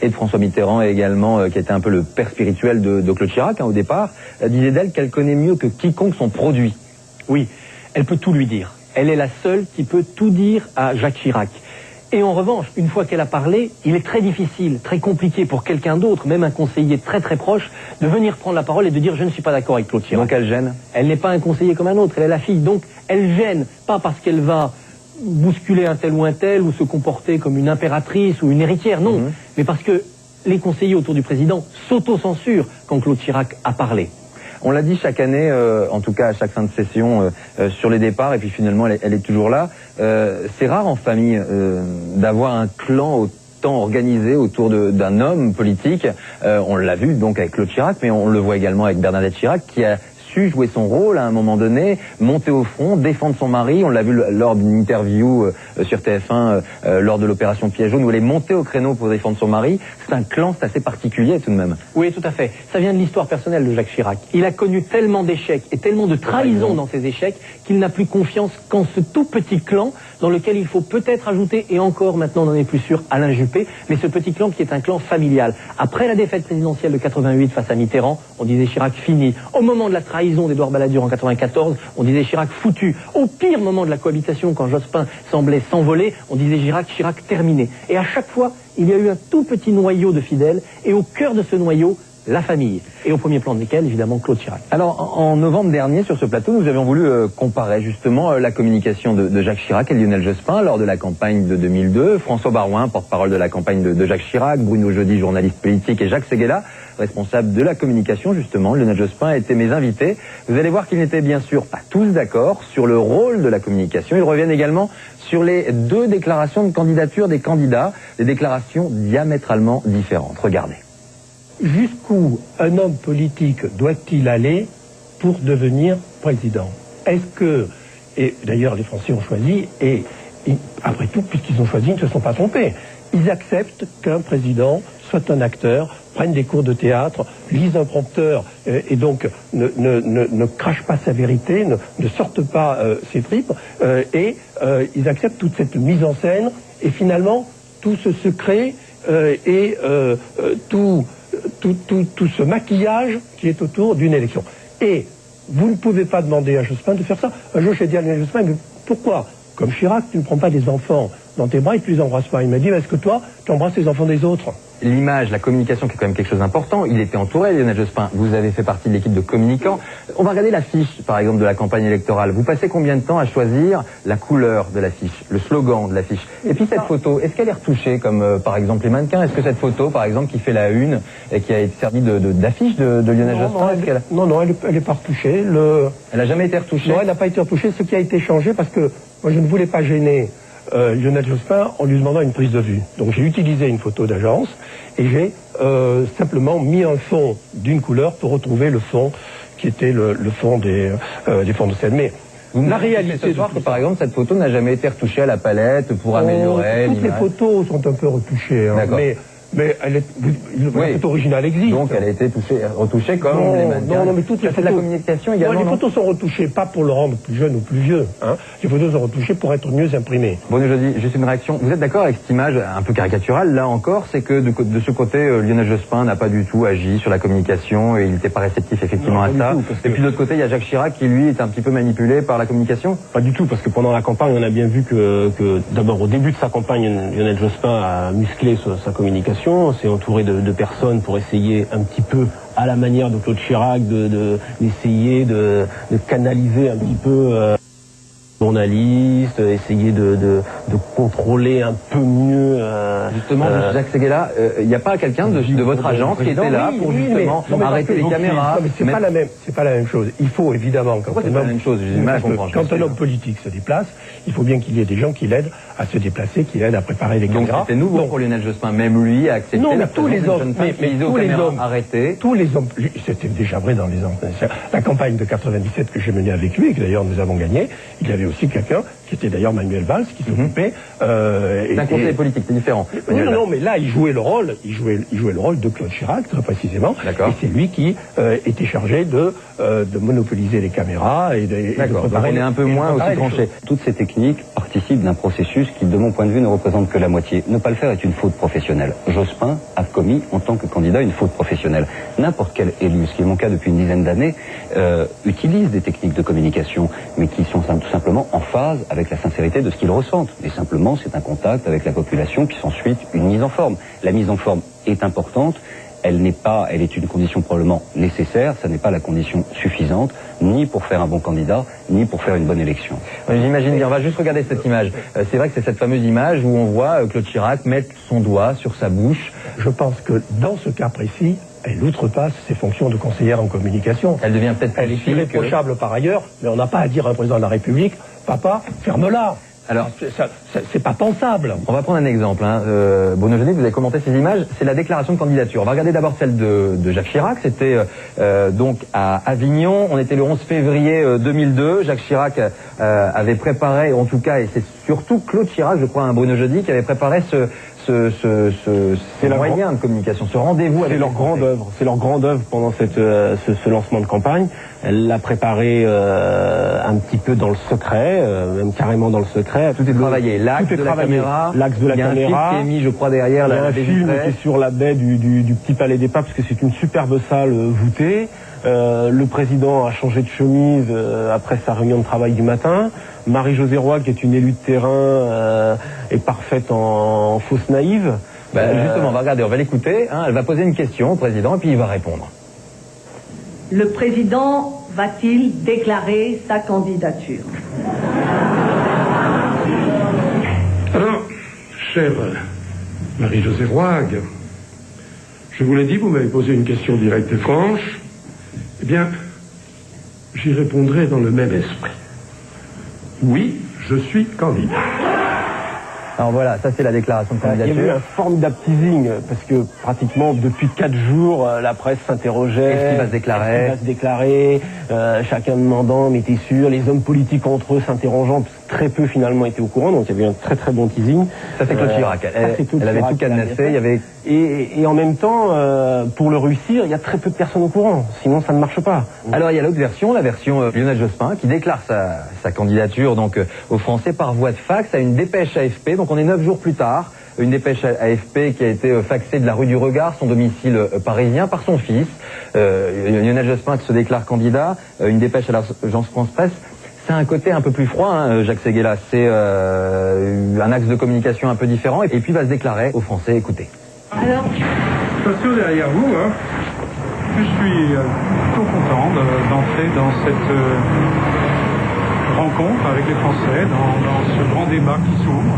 et de François Mitterrand, et également, qui était un peu le père spirituel de Claude Chirac, au départ, disait d'elle qu'elle connaît mieux que quiconque son produit. Oui, elle peut tout lui dire. Elle est la seule qui peut tout dire à Jacques Chirac. Et en revanche, une fois qu'elle a parlé, il est très difficile, très compliqué pour quelqu'un d'autre, même un conseiller très très proche, de venir prendre la parole et de dire « je ne suis pas d'accord avec Claude Chirac ». Donc elle gêne? Elle n'est pas un conseiller comme un autre, elle est la fille. Donc elle gêne, pas parce qu'elle va bousculer un tel ou un tel, ou se comporter comme une impératrice ou une héritière, non. Mais parce que les conseillers autour du président s'auto-censurent quand Claude Chirac a parlé. On l'a dit chaque année, en tout cas à chaque fin de session, sur les départs, et puis finalement elle est toujours là. C'est rare en famille d'avoir un clan autant organisé autour d'un homme politique. On l'a vu donc avec Claude Chirac, mais on le voit également avec Bernadette Chirac, qui a su jouer son rôle à un moment donné, monter au front, défendre son mari. On l'a vu lors d'une interview sur TF1 lors de l'opération Piège Jaune, où elle est montée au créneau pour défendre son mari. C'est un clan, c'est assez particulier tout de même. Oui, tout à fait. Ça vient de l'histoire personnelle de Jacques Chirac. Il a connu tellement d'échecs et tellement de trahisons dans ces échecs qu'il n'a plus confiance qu'en ce tout petit clan dans lequel il faut peut-être ajouter, et encore maintenant on n'en est plus sûr, Alain Juppé, mais ce petit clan qui est un clan familial. Après la défaite présidentielle de 88 face à Mitterrand, on disait Chirac fini. Au moment de la trahison d'Édouard Balladur en 94, on disait Chirac foutu. Au pire moment de la cohabitation, quand Jospin semblait s'envoler, on disait Chirac terminé. Et à chaque fois, il y a eu un tout petit noyau de fidèles, et au cœur de ce noyau, la famille. Et au premier plan desquels, évidemment, Claude Chirac. Alors, en novembre dernier, sur ce plateau, nous avions voulu comparer justement la communication de Jacques Chirac et Lionel Jospin lors de la campagne de 2002. François Baroin, porte-parole de la campagne de Jacques Chirac, Bruno Jeudi, journaliste politique, et Jacques Séguéla, responsable de la communication, justement. Lionel Jospin étaient mes invités. Vous allez voir qu'ils n'étaient bien sûr pas tous d'accord sur le rôle de la communication. Ils reviennent également sur les deux déclarations de candidature des candidats, des déclarations diamétralement différentes. Regardez. Jusqu'où un homme politique doit-il aller pour devenir président? Est-ce que, et d'ailleurs les Français ont choisi, et après tout, puisqu'ils ont choisi, ils ne se sont pas trompés, ils acceptent qu'un président soit un acteur, prenne des cours de théâtre, lise un prompteur, et donc ne crache pas sa vérité, ne sorte pas ses tripes, et ils acceptent toute cette mise en scène, et finalement, tout ce secret et tout ce maquillage qui est autour d'une élection. Et vous ne pouvez pas demander à Jospin de faire ça. Un jour, j'ai dit à Lionel Jospin, mais pourquoi, comme Chirac, tu ne prends pas des enfants dans tes bras et tu les embrasses pas. Il m'a dit, est-ce que toi, tu embrasses les enfants des autres? L'image, la communication qui est quand même quelque chose d'important. Il était entouré, Lionel Jospin. Vous avez fait partie de l'équipe de communicants. On va regarder l'affiche, par exemple, de la campagne électorale. Vous passez combien de temps à choisir la couleur de l'affiche, le slogan de l'affiche? Et puis cette photo, est-ce qu'elle est retouchée comme par exemple les mannequins? Est-ce que cette photo, par exemple, qui fait la une et qui a été servie d'affiche de Lionel Jospin, non, elle est pas retouchée. Elle n'a jamais été retouchée? Non, elle n'a pas été retouchée. Ce qui a été changé, parce que moi je ne voulais pas gêner Lionel Jospin en lui demandant une prise de vue. Donc j'ai utilisé une photo d'agence et j'ai simplement mis un fond d'une couleur pour retrouver le fond qui était le fond des fonds de scène. Mais la réalité ce soir que par exemple cette photo n'a jamais été retouchée à la palette pour améliorer toutes les photos sont un peu retouchées, hein, mais la photo originale existe. Donc elle a été retouchée comme les mannequins. Non, mais toutes les photos... la communication également. Les photos sont retouchées, pas pour le rendre plus jeune ou plus vieux. Hein. Les photos sont retouchées pour être mieux imprimées. Bon, je dis juste une réaction. Vous êtes d'accord avec cette image un peu caricaturale, là encore, c'est que de ce côté, Lionel Jospin n'a pas du tout agi sur la communication et il n'était pas réceptif effectivement à ça. Et puis de l'autre côté, il y a Jacques Chirac qui lui est un petit peu manipulé par la communication. Pas du tout, parce que pendant la campagne, on a bien vu que d'abord au début de sa campagne, Lionel Jospin a musclé sa communication, s'est entouré de personnes pour essayer un petit peu à la manière de Claude Chirac d'essayer de canaliser un petit peu journalistes, essayer de contrôler un peu mieux. Justement, Jacques Séguéla, il n'y a pas quelqu'un de votre agence qui était là pour justement arrêter les caméras? C'est pas la même chose. Il faut évidemment quand un homme politique se déplace, il faut bien qu'il y ait des gens qui l'aident à se déplacer, qui l'aident à préparer les caméras. Donc c'était nouveau pour Lionel Jospin, même lui a accepté la tous les hommes, tous les hommes arrêtés. Tous les hommes, c'était déjà vrai dans les ans. La campagne de 97 que j'ai menée avec lui, et que d'ailleurs nous avons gagné, il y avait aussi quelqu'un qui était d'ailleurs Manuel Valls qui s'occupait d'un conseiller politique, c'est différent. Non, mais là il jouait le rôle de Claude Chirac très précisément. Et c'est lui qui était chargé de monopoliser les caméras et de préparer. On est un peu moins aussi tranché. Toutes ces techniques participent d'un processus qui, de mon point de vue, ne représente que la moitié. Ne pas le faire est une faute professionnelle. Jospin a commis, en tant que candidat, une faute professionnelle. N'importe quel élu, ce qui est mon cas depuis une dizaine d'années, utilise des techniques de communication, mais qui sont tout simplement en phase avec la sincérité de ce qu'ils ressentent. Et simplement, c'est un contact avec la population, puis ensuite une mise en forme. La mise en forme est importante. Elle est une condition probablement nécessaire, ça n'est pas la condition suffisante, ni pour faire un bon candidat, ni pour faire une bonne élection. J'imagine bien, on va juste regarder cette image. C'est vrai que c'est cette fameuse image où on voit Claude Chirac mettre son doigt sur sa bouche. Je pense que dans ce cas précis, elle outrepasse ses fonctions de conseillère en communication. Elle devient peut-être Elle est irréprochable par ailleurs, mais on n'a pas à dire à un président de la République, papa, ferme-la. Alors, c'est pas pensable. On va prendre un exemple. Bruno Genet, vous avez commenté ces images. C'est la déclaration de candidature. On va regarder d'abord celle de Jacques Chirac. C'était donc à Avignon. On était le 11 février 2002. Jacques Chirac avait préparé, en tout cas, et c'est surtout Claude Chirac, je crois, Bruno Genet, qui avait préparé c'est moyen de communication, ce rendez-vous. C'est leur grande œuvre. C'est leur grande œuvre pendant ce lancement de campagne. Elle l'a préparé un petit peu dans le secret, même carrément dans le secret. Tout est travaillé. L'axe de la caméra. L'axe de la caméra. Il y a un film qui est mis, je crois, derrière. Il y a un film qui est sur la baie du Petit Palais des Papes, parce que c'est une superbe salle voûtée. Le président a changé de chemise après sa réunion de travail du matin. Marie-Josée Roy, qui est une élue de terrain, est parfaite en fausse naïve. Justement, on va regarder, on va l'écouter. Elle va poser une question au président et puis il va répondre. Le président va-t-il déclarer sa candidature? Alors, chère Marie-Josée Roy, je vous l'ai dit, vous m'avez posé une question directe et franche. Eh bien, j'y répondrai dans le même esprit. Oui, je suis candidat. Alors voilà, ça c'est la déclaration de candidature. Il y a eu un formidable teasing, parce que pratiquement depuis 4 jours, la presse s'interrogeait. Est-ce qu'il va se déclarer? Est-ce qu'il va se déclarer, chacun demandant, mais t'es sûr, les hommes politiques entre eux s'interrogeant, parce que très peu finalement étaient au courant, donc il y avait un très très bon teasing. Ça c'est Claude Chirac, elle avait tout cadenassé, il y avait... Et en même temps, pour le réussir, il y a très peu de personnes au courant, sinon ça ne marche pas. Alors il y a l'autre version, la version Lionel Jospin, qui déclare sa candidature donc aux Français par voie de fax à une dépêche AFP, donc on est 9 jours plus tard, une dépêche AFP qui a été faxée de la rue du Regard, son domicile parisien, par son fils. Lionel Jospin qui se déclare candidat, une dépêche à l'agence France Presse. C'est un côté un peu plus froid, hein, Jacques Séguéla. C'est un axe de communication un peu différent. Et puis il va se déclarer aux Français. Écoutez. Alors, station derrière vous, hein. Je suis plutôt content d'entrer dans cette rencontre avec les Français, dans ce grand débat qui s'ouvre.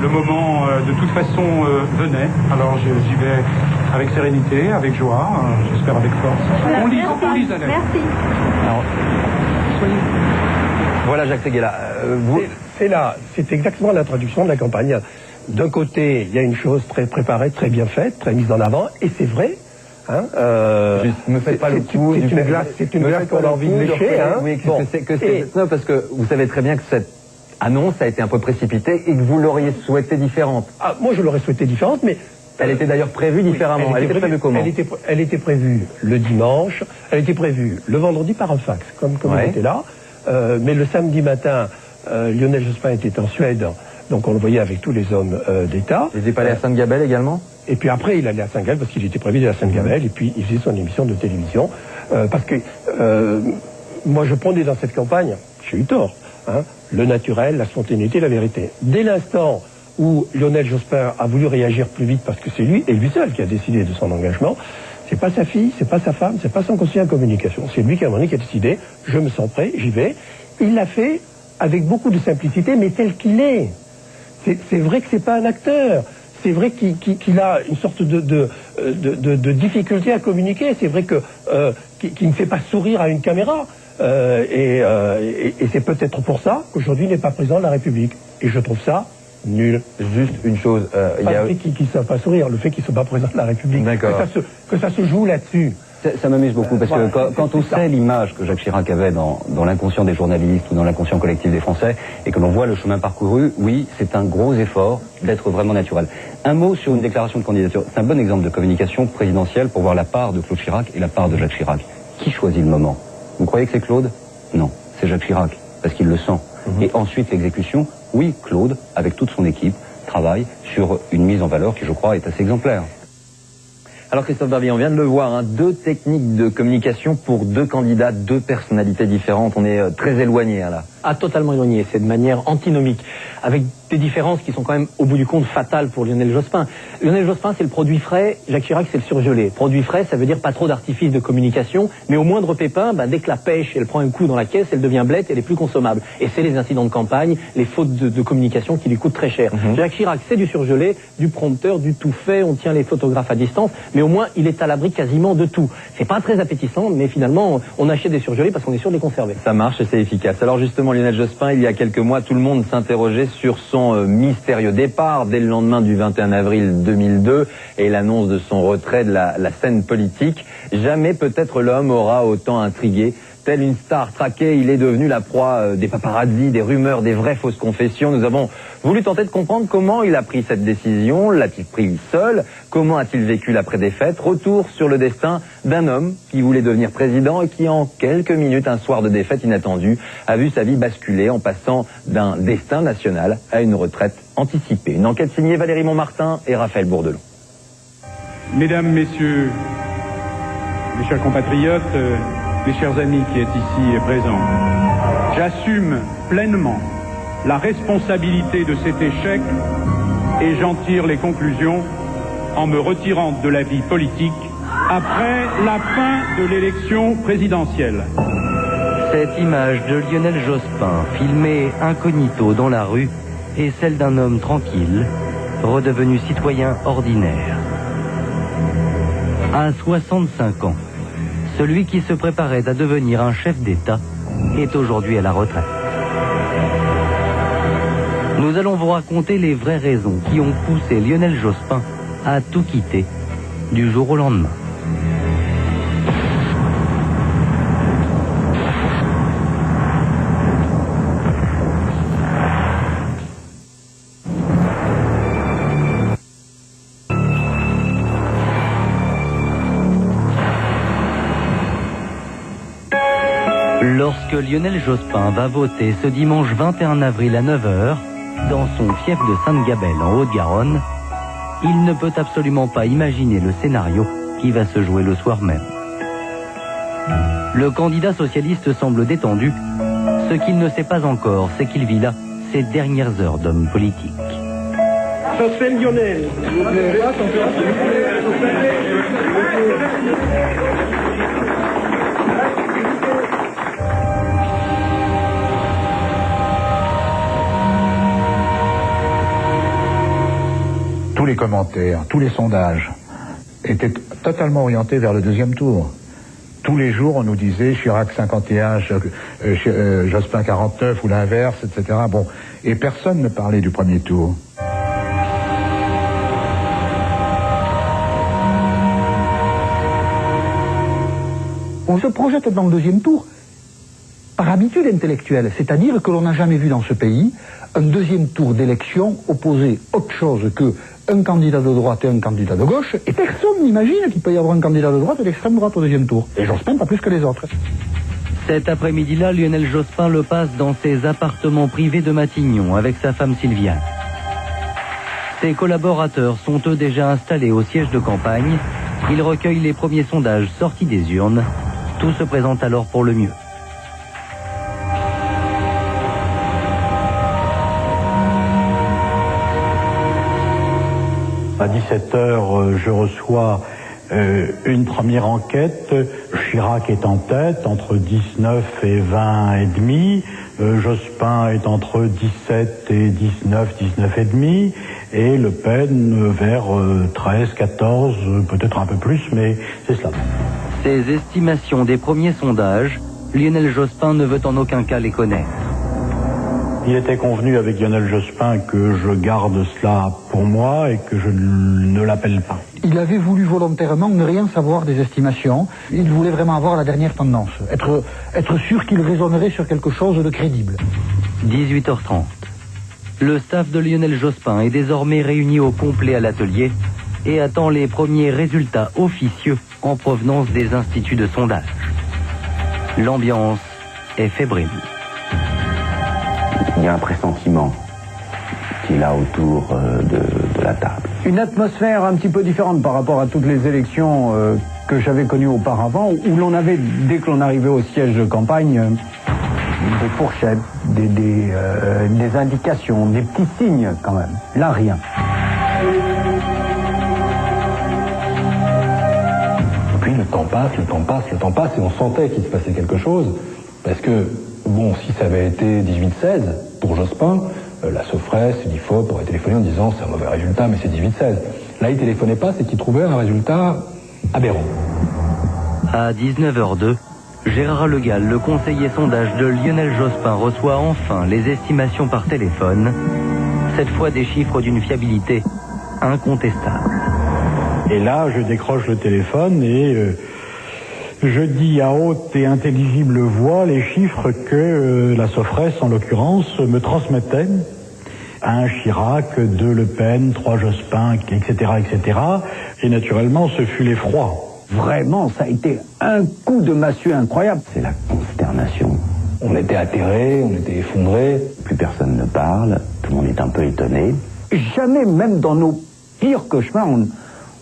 Le moment, de toute façon, venait. Alors j'y vais avec sérénité, avec joie, j'espère avec force. On lise à l'aise. Merci. Alors, voilà Jacques Séguéla. C'est exactement la traduction de la campagne. D'un côté, il y a une chose très préparée, très bien faite, très mise en avant, et c'est vrai. Hein, me faites pas le coup. C'est une glace qu'on a envie de lécher. Hein. Oui, non, parce que vous savez très bien que cette annonce a été un peu précipitée et que vous l'auriez souhaitée différente. Ah, moi, je l'aurais souhaitée différente, mais elle était d'ailleurs prévue différemment. Elle était prévue comment? Elle était prévue le dimanche. Elle était prévue le vendredi par un fax, comme il était là. Mais le samedi matin, Lionel Jospin était en Suède. Donc on le voyait avec tous les hommes d'État. Il n'était pas allé à Sainte-Gabelle également? Et puis après, il allait à Sainte-Gabelle parce qu'il était prévu d'aller à Sainte-Gabelle. Et puis il faisait son émission de télévision. Parce que moi, je prônais dans cette campagne, j'ai eu tort, hein, le naturel, la spontanéité, la vérité. Dès l'instant où Lionel Jospin a voulu réagir plus vite parce que c'est lui, et lui seul, qui a décidé de son engagement, c'est pas sa fille, c'est pas sa femme, c'est pas son conseiller en communication. C'est lui qui à un moment donné qui a décidé, je me sens prêt, j'y vais. Il l'a fait avec beaucoup de simplicité, mais tel qu'il est. C'est vrai que c'est pas un acteur. C'est vrai qu'il a une sorte de difficulté à communiquer. C'est vrai qu'il ne fait pas sourire à une caméra. Et c'est peut-être pour ça qu'aujourd'hui il n'est pas président de la République. Et je trouve ça nul. Juste une chose. Le fait qu'il ne soit pas sourire, le fait qu'il ne soit pas président de la République. Que ça se joue là-dessus. Ça m'amuse beaucoup parce que quand on sait l'image que Jacques Chirac avait dans l'inconscient des journalistes ou dans l'inconscient collectif des Français et que l'on voit le chemin parcouru, oui, c'est un gros effort d'être vraiment naturel. Un mot sur une déclaration de candidature. C'est un bon exemple de communication présidentielle pour voir la part de Claude Chirac et la part de Jacques Chirac. Qui choisit le moment? Vous croyez que c'est Claude? Non, c'est Jacques Chirac parce qu'il le sent. Et ensuite l'exécution, oui, Claude, avec toute son équipe, travaille sur une mise en valeur qui, je crois, est assez exemplaire. Alors Christophe Barbier, on vient de le voir, hein, deux techniques de communication pour deux candidats, deux personnalités différentes. On est très éloignés là. Ah, totalement éloigné, c'est de manière antinomique, avec des différences qui sont quand même au bout du compte fatales pour Lionel Jospin. Lionel Jospin, c'est le produit frais, Jacques Chirac, c'est le surgelé. Produit frais, ça veut dire pas trop d'artifices de communication, mais au moindre pépin, dès que la pêche, elle prend un coup dans la caisse, elle devient blette, elle est plus consommable. Et c'est les incidents de campagne, les fautes de communication qui lui coûtent très cher. Jacques Chirac, c'est du surgelé, du prompteur, du tout fait, on tient les photographes à distance, mais au moins, il est à l'abri quasiment de tout. C'est pas très appétissant, mais finalement, on achète des surgelés parce qu'on est sûr de les conserver. Ça marche et c'est efficace. Alors justement, Lionel Jospin, il y a quelques mois, tout le monde s'interrogeait sur son mystérieux départ dès le lendemain du 21 avril 2002 et l'annonce de son retrait de la scène politique. Jamais peut-être l'homme aura autant intrigué. Tel une star traquée, il est devenu la proie des paparazzis, des rumeurs, des vraies fausses confessions. Nous avons voulu tenter de comprendre comment il a pris cette décision. L'a-t-il pris seul? Comment a-t-il vécu l'après-défaite? Retour sur le destin d'un homme qui voulait devenir président et qui, en quelques minutes, un soir de défaite inattendue, a vu sa vie basculer en passant d'un destin national à une retraite anticipée. Une enquête signée Valérie Montmartin et Raphaël Bourdelon. Mesdames, Messieurs, mes chers compatriotes, mes chers amis qui êtes ici présents, j'assume pleinement la responsabilité de cet échec et j'en tire les conclusions en me retirant de la vie politique après la fin de l'élection présidentielle. Cette image de Lionel Jospin, filmée incognito dans la rue, est celle d'un homme tranquille, redevenu citoyen ordinaire. À 65 ans, celui qui se préparait à devenir un chef d'État est aujourd'hui à la retraite. Nous allons vous raconter les vraies raisons qui ont poussé Lionel Jospin à tout quitter du jour au lendemain. Lorsque Lionel Jospin va voter ce dimanche 21 avril à 9h, dans son fief de Sainte-Gabelle en Haute-Garonne, il ne peut absolument pas imaginer le scénario qui va se jouer le soir même. Le candidat socialiste semble détendu, Ce qu'il ne sait pas encore, c'est qu'il vit là ses dernières heures d'homme politique. Ça fait Lionel. Tous les commentaires, tous les sondages étaient totalement orientés vers le deuxième tour. Tous les jours, on nous disait Chirac 51, Jospin 49 ou l'inverse, etc. Bon, et personne ne parlait du premier tour. On se projette dans le deuxième tour par habitude intellectuelle, c'est-à-dire que l'on n'a jamais vu dans ce pays un deuxième tour d'élection opposer autre chose qu'un candidat de droite et un candidat de gauche, et personne n'imagine qu'il peut y avoir un candidat de droite et d'extrême droite au deuxième tour. Et Jospin pas plus que les autres. Cet après-midi-là, Lionel Jospin le passe dans ses appartements privés de Matignon avec sa femme Sylviane. Ses collaborateurs sont eux déjà installés au siège de campagne. Il recueille les premiers sondages sortis des urnes. Tout se présente alors pour le mieux. À 17h, je reçois une première enquête. Chirac est en tête, entre 19 et 20 et demi. Jospin est entre 17 et 19, 19 et demi. Et Le Pen vers 13, 14, peut-être un peu plus, mais c'est cela. Ces estimations des premiers sondages, Lionel Jospin ne veut en aucun cas les connaître. Il était convenu avec Lionel Jospin que je garde cela pour moi et que je ne l'appelle pas. Il avait voulu volontairement ne rien savoir des estimations. Il voulait vraiment avoir la dernière tendance, être sûr qu'il raisonnerait sur quelque chose de crédible. 18h30. Le staff de Lionel Jospin est désormais réuni au complet à l'atelier et attend les premiers résultats officieux en provenance des instituts de sondage. L'ambiance est fébrile. Il y a un pressentiment qui est là autour de la table. Une atmosphère un petit peu différente par rapport à toutes les élections que j'avais connues auparavant, où l'on avait, dès que l'on arrivait au siège de campagne, des fourchettes, des indications, des petits signes quand même. Là, rien. Puis le temps passe, et on sentait qu'il se passait quelque chose, parce que, bon, si ça avait été 18-16 pour Jospin, la Sofres, l'IFOP aurait téléphoné en disant c'est un mauvais résultat, mais c'est 18-16. Là, il téléphonait pas, c'est qu'il trouvait un résultat aberrant. À 19h02, Gérard Legall, le conseiller sondage de Lionel Jospin, reçoit enfin les estimations par téléphone, cette fois des chiffres d'une fiabilité incontestable. Et là, je décroche le téléphone et je dis à haute et intelligible voix les chiffres que la Sofres, en l'occurrence, me transmettait. 1 Chirac, 2 Le Pen, 3 Jospin, etc., etc. Et naturellement, ce fut l'effroi. Vraiment, ça a été un coup de massue incroyable. C'est la consternation. On était atterrés, on était effondrés. Plus personne ne parle, tout le monde est un peu étonné. Jamais, même dans nos pires cauchemars,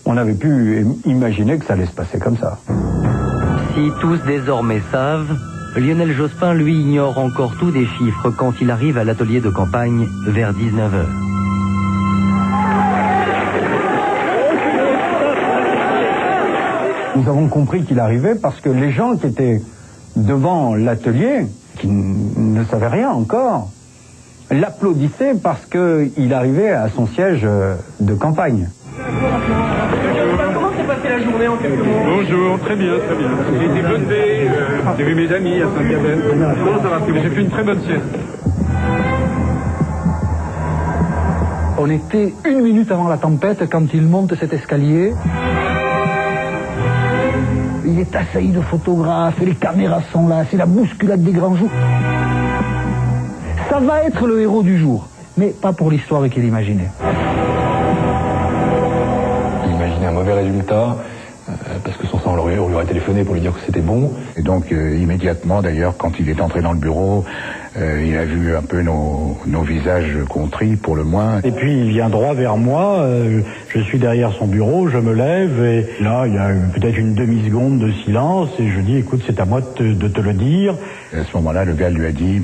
on avait pu imaginer que ça allait se passer comme ça. Si tous désormais savent, Lionel Jospin, lui, ignore encore tout des chiffres quand il arrive à l'atelier de campagne vers 19h. Nous avons compris qu'il arrivait parce que les gens qui étaient devant l'atelier, qui ne savaient rien encore, l'applaudissaient parce qu'il arrivait à son siège de campagne. Comment s'est passée la journée en quelques mots? Bonjour, très bien, très bien. J'ai été voté, j'ai vu mes amis à Saint-Gabin. Comment ça va? J'ai fait une très bonne sieste. On était 1 minute avant la tempête quand il monte cet escalier. Il est assailli de photographes, les caméras sont là, c'est la bousculade des grands jours. Ça va être le héros du jour, mais pas pour l'histoire qu'il imaginait. Il imaginait un mauvais résultat, parce que sans ça on lui aurait téléphoné pour lui dire que c'était bon. Et donc immédiatement d'ailleurs, quand il est entré dans le bureau, il a vu un peu nos visages contris pour le moins. Et puis il vient droit vers moi, je suis derrière son bureau, je me lève et là il y a peut-être une demi-seconde de silence et je dis écoute c'est à moi de te le dire. Et à ce moment-là le gars lui a dit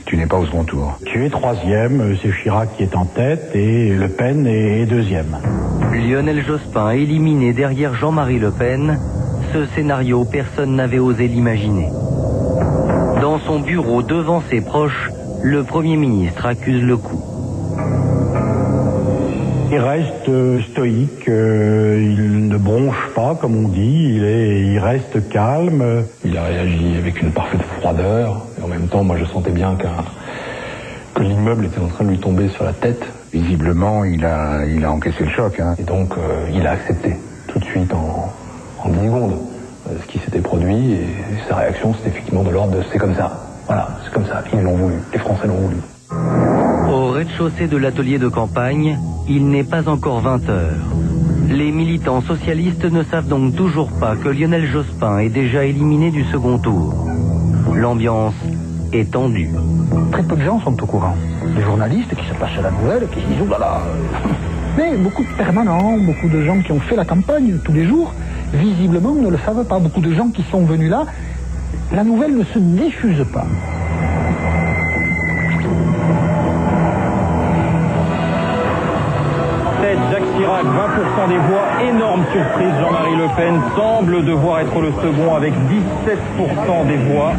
tu n'es pas au second tour. Tu es troisième, c'est Chirac qui est en tête et Le Pen est deuxième. Lionel Jospin éliminé derrière Jean-Marie Le Pen, ce scénario personne n'avait osé l'imaginer. Dans son bureau, devant ses proches, le Premier ministre accuse le coup. Il reste stoïque, il ne bronche pas comme on dit, il reste calme. Il a réagi avec une parfaite froideur, et en même temps, moi je sentais bien que l'immeuble était en train de lui tomber sur la tête. Visiblement, il a encaissé le choc. Hein. Et donc, il a accepté tout de suite en 10 secondes ce qui s'était produit, et sa réaction c'était effectivement de l'ordre de c'est comme ça. Voilà, c'est comme ça, ils l'ont voulu, les Français l'ont voulu. Au rez-de-chaussée de l'atelier de campagne, il n'est pas encore 20 heures. Les militants socialistes ne savent donc toujours pas que Lionel Jospin est déjà éliminé du second tour. L'ambiance est tendue. Très peu de gens sont au courant. Les journalistes qui se passent à la nouvelle, qui se disent « Oh là là !» Mais beaucoup de permanents, beaucoup de gens qui ont fait la campagne tous les jours, visiblement ne le savent pas. Beaucoup de gens qui sont venus là, la nouvelle ne se diffuse pas. Jacques Chirac, 20% des voix, énorme surprise, Jean-Marie Le Pen semble devoir être le second avec 17% des voix.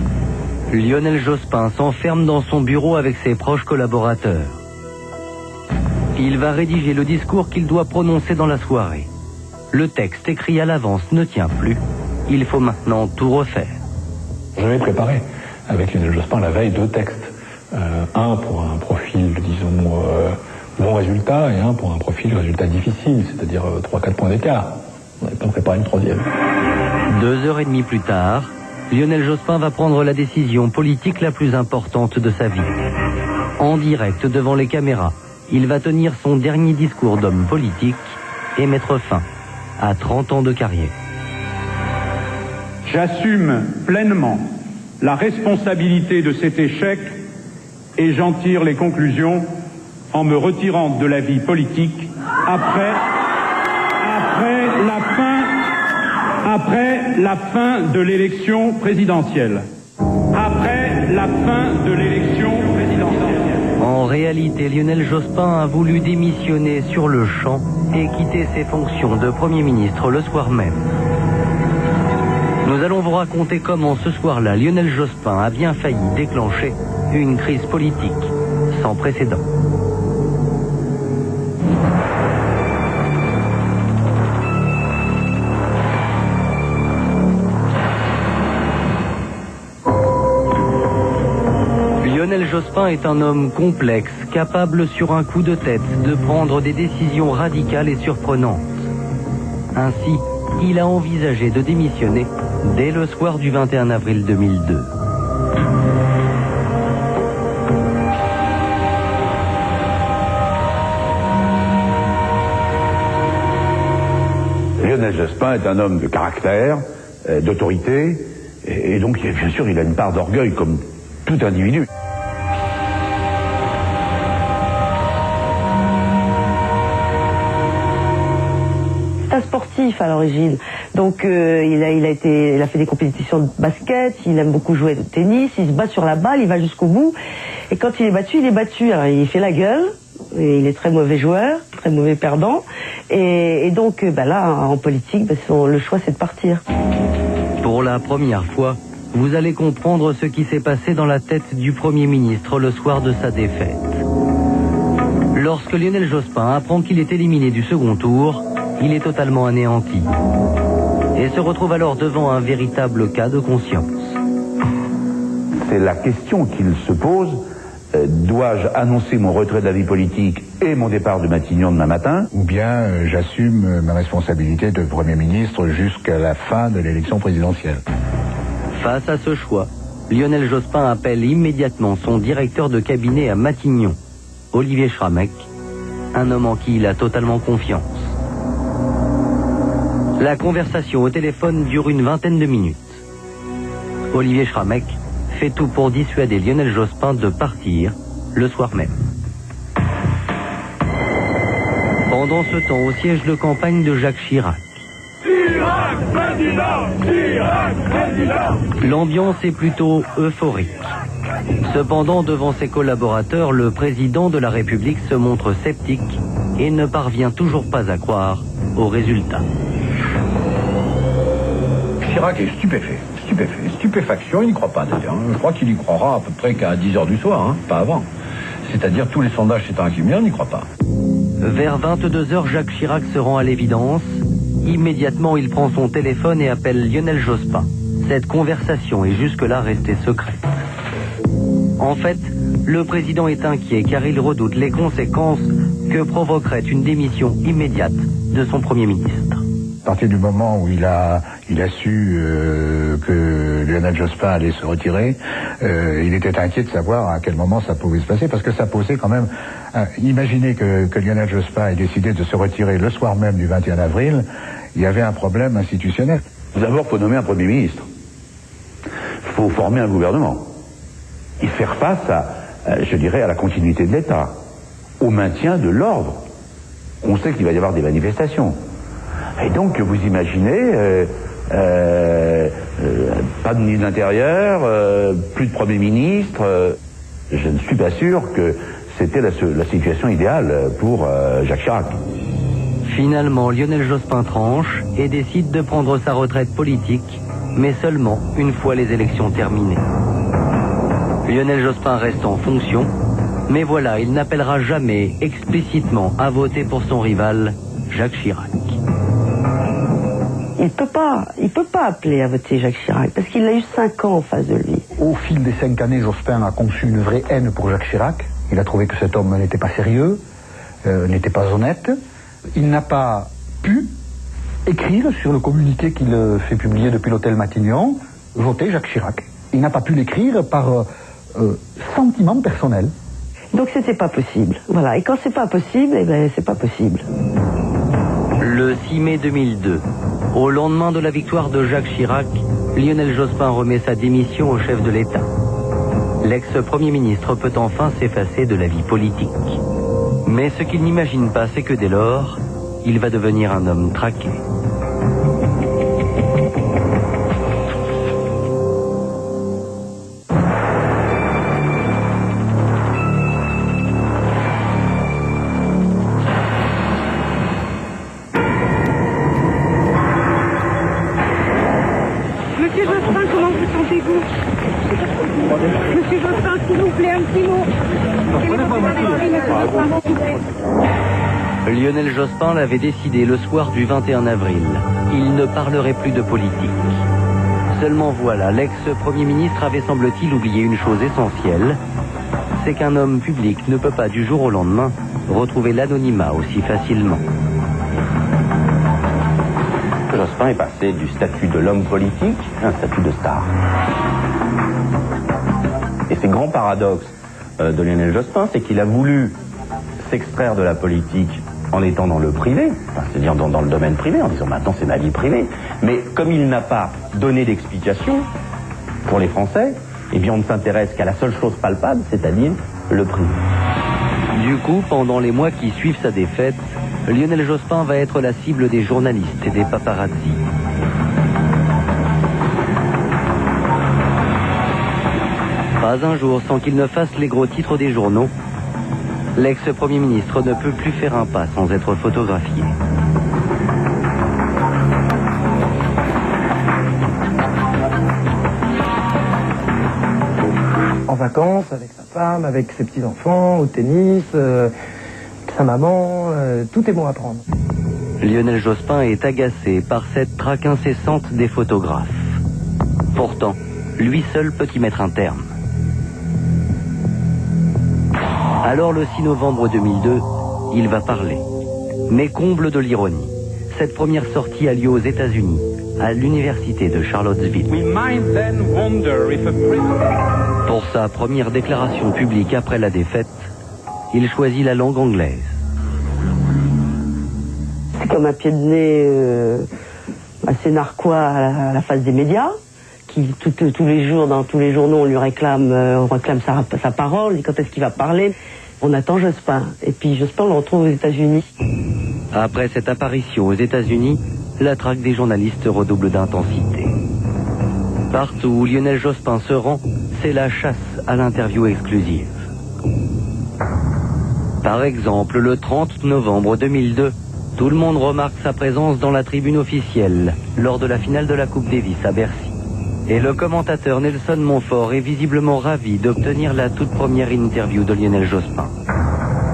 Lionel Jospin s'enferme dans son bureau avec ses proches collaborateurs. Il va rédiger le discours qu'il doit prononcer dans la soirée. Le texte écrit à l'avance ne tient plus. Il faut maintenant tout refaire. J'avais préparé avec Lionel Jospin la veille 2 textes. Un pour un profil, disons, bon résultat, et un pour un profil résultat difficile, c'est-à-dire 3-4 points d'écart. On n'avait pas préparé une troisième. 2h30 plus tard, Lionel Jospin va prendre la décision politique la plus importante de sa vie. En direct devant les caméras, il va tenir son dernier discours d'homme politique et mettre fin à 30 ans de carrière. J'assume pleinement la responsabilité de cet échec et j'en tire les conclusions en me retirant de la vie politique après la fin de l'élection présidentielle. Après la fin de l'élection présidentielle. En réalité, Lionel Jospin a voulu démissionner sur le champ et quitter ses fonctions de Premier ministre le soir même. Nous allons vous raconter comment ce soir-là, Lionel Jospin a bien failli déclencher une crise politique sans précédent. Lionel Jospin est un homme complexe, capable sur un coup de tête de prendre des décisions radicales et surprenantes. Ainsi, il a envisagé de démissionner dès le soir du 21 avril 2002. Lionel Jospin est un homme de caractère, d'autorité, et donc bien sûr il a une part d'orgueil comme tout individu. C'est un sportif à l'origine, donc il a fait des compétitions de basket, il aime beaucoup jouer au tennis, il se bat sur la balle, il va jusqu'au bout, et quand il est battu, alors il fait la gueule, et il est très mauvais joueur, très mauvais perdant, et donc là en politique, le choix c'est de partir. Pour la première fois, vous allez comprendre ce qui s'est passé dans la tête du Premier ministre le soir de sa défaite. Lorsque Lionel Jospin apprend qu'il est éliminé du second tour, il est totalement anéanti et se retrouve alors devant un véritable cas de conscience. C'est la question qu'il se pose. Dois-je annoncer mon retrait de la vie politique et mon départ de Matignon demain matin? Ou bien j'assume ma responsabilité de Premier ministre jusqu'à la fin de l'élection présidentielle. Face à ce choix, Lionel Jospin appelle immédiatement son directeur de cabinet à Matignon, Olivier Schrammeck, un homme en qui il a totalement confiance. La conversation au téléphone dure une vingtaine de minutes. Olivier Schramek fait tout pour dissuader Lionel Jospin de partir le soir même. Pendant ce temps, au siège de campagne de Jacques Chirac. Chirac, président! Chirac, président! L'ambiance est plutôt euphorique. Cependant, devant ses collaborateurs, le président de la République se montre sceptique et ne parvient toujours pas à croire aux résultats. Chirac est stupéfaction, il n'y croit pas d'ailleurs. Je crois qu'il y croira à peu près qu'à 10h du soir, pas avant. C'est-à-dire tous les sondages s'étant accumulés, on n'y croit pas. Vers 22h, Jacques Chirac se rend à l'évidence. Immédiatement, il prend son téléphone et appelle Lionel Jospin. Cette conversation est jusque-là restée secrète. En fait, le président est inquiet car il redoute les conséquences que provoquerait une démission immédiate de son Premier ministre. À partir du moment où il a su que Lionel Jospin allait se retirer, il était inquiet de savoir à quel moment ça pouvait se passer, parce que ça posait quand même... imaginez que Lionel Jospin ait décidé de se retirer le soir même du 21 avril, il y avait un problème institutionnel. D'abord, il faut nommer un Premier ministre. Il faut former un gouvernement. Et faire face je dirais, à la continuité de l'État, au maintien de l'ordre. On sait qu'il va y avoir des manifestations. Et donc, vous imaginez, pas de ministre de l'Intérieur, plus de Premier ministre. Je ne suis pas sûr que c'était la situation idéale pour Jacques Chirac. Finalement, Lionel Jospin tranche et décide de prendre sa retraite politique, mais seulement une fois les élections terminées. Lionel Jospin reste en fonction, mais voilà, il n'appellera jamais explicitement à voter pour son rival, Jacques Chirac. Il peut pas appeler à voter Jacques Chirac, parce qu'il a eu 5 ans en face de lui. Au fil des 5 années, Jospin a conçu une vraie haine pour Jacques Chirac. Il a trouvé que cet homme n'était pas sérieux, n'était pas honnête. Il n'a pas pu écrire sur le communiqué qu'il fait publier depuis l'hôtel Matignon, voter Jacques Chirac. Il n'a pas pu l'écrire par sentiment personnel. Donc c'était pas possible. Voilà. Et quand c'est pas possible, eh ben c'est pas possible. Le 6 mai 2002, au lendemain de la victoire de Jacques Chirac, Lionel Jospin remet sa démission au chef de l'État. L'ex-premier ministre peut enfin s'effacer de la vie politique. Mais ce qu'il n'imagine pas, c'est que dès lors, il va devenir un homme traqué. Monsieur Jospin, comment vous sentez-vous? Monsieur Jospin, s'il vous plaît, un petit mot. Lionel Jospin l'avait décidé le soir du 21 avril. Il ne parlerait plus de politique. Seulement voilà, l'ex-premier ministre avait semble-t-il oublié une chose essentielle, c'est qu'un homme public ne peut pas du jour au lendemain retrouver l'anonymat aussi facilement. Jospin est passé du statut de l'homme politique à un statut de star. Et c'est grand paradoxe de Lionel Jospin, c'est qu'il a voulu s'extraire de la politique en étant dans le privé, c'est-à-dire dans le domaine privé, en disant maintenant c'est ma vie privée. Mais comme il n'a pas donné d'explication pour les Français, eh bien on ne s'intéresse qu'à la seule chose palpable, c'est-à-dire le privé. Du coup, pendant les mois qui suivent sa défaite, Lionel Jospin va être la cible des journalistes et des paparazzis. Pas un jour sans qu'il ne fasse les gros titres des journaux. L'ex-premier ministre ne peut plus faire un pas sans être photographié. En vacances, avec sa femme, avec ses petits-enfants, au tennis, sa maman, tout est bon à prendre. Lionel Jospin est agacé par cette traque incessante des photographes. Pourtant, lui seul peut y mettre un terme. Alors le 6 novembre 2002, il va parler. Mais comble de l'ironie, cette première sortie a lieu aux États-Unis, à l'université de Charlottesville. Pour sa première déclaration publique après la défaite, il choisit la langue anglaise. C'est comme un pied de nez assez narquois à la face des médias, qui tous les jours, dans tous les journaux, on réclame sa parole, on dit quand est-ce qu'il va parler. On attend Jospin. Et puis Jospin, on le retrouve aux États-Unis. Après cette apparition aux États-Unis, la traque des journalistes redouble d'intensité. Partout où Lionel Jospin se rend, c'est la chasse à l'interview exclusive. Par exemple, le 30 novembre 2002, tout le monde remarque sa présence dans la tribune officielle lors de la finale de la Coupe Davis à Bercy. Et le commentateur Nelson Montfort est visiblement ravi d'obtenir la toute première interview de Lionel Jospin.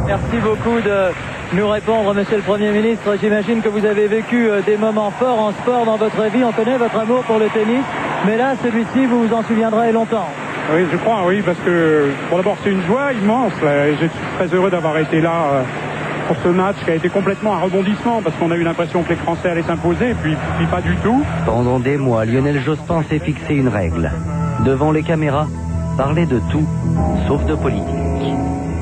Merci beaucoup de nous répondre, Monsieur le Premier ministre. J'imagine que vous avez vécu des moments forts en sport dans votre vie. On connaît votre amour pour le tennis, mais là, celui-ci, vous vous en souviendrez longtemps. Oui, je crois, oui, parce que, bon, d'abord, c'est une joie immense. Je suis très heureux d'avoir été là pour ce match qui a été complètement un rebondissement, parce qu'on a eu l'impression que les Français allaient s'imposer, puis pas du tout. Pendant des mois, Lionel Jospin s'est fixé une règle. Devant les caméras, parler de tout, sauf de politique.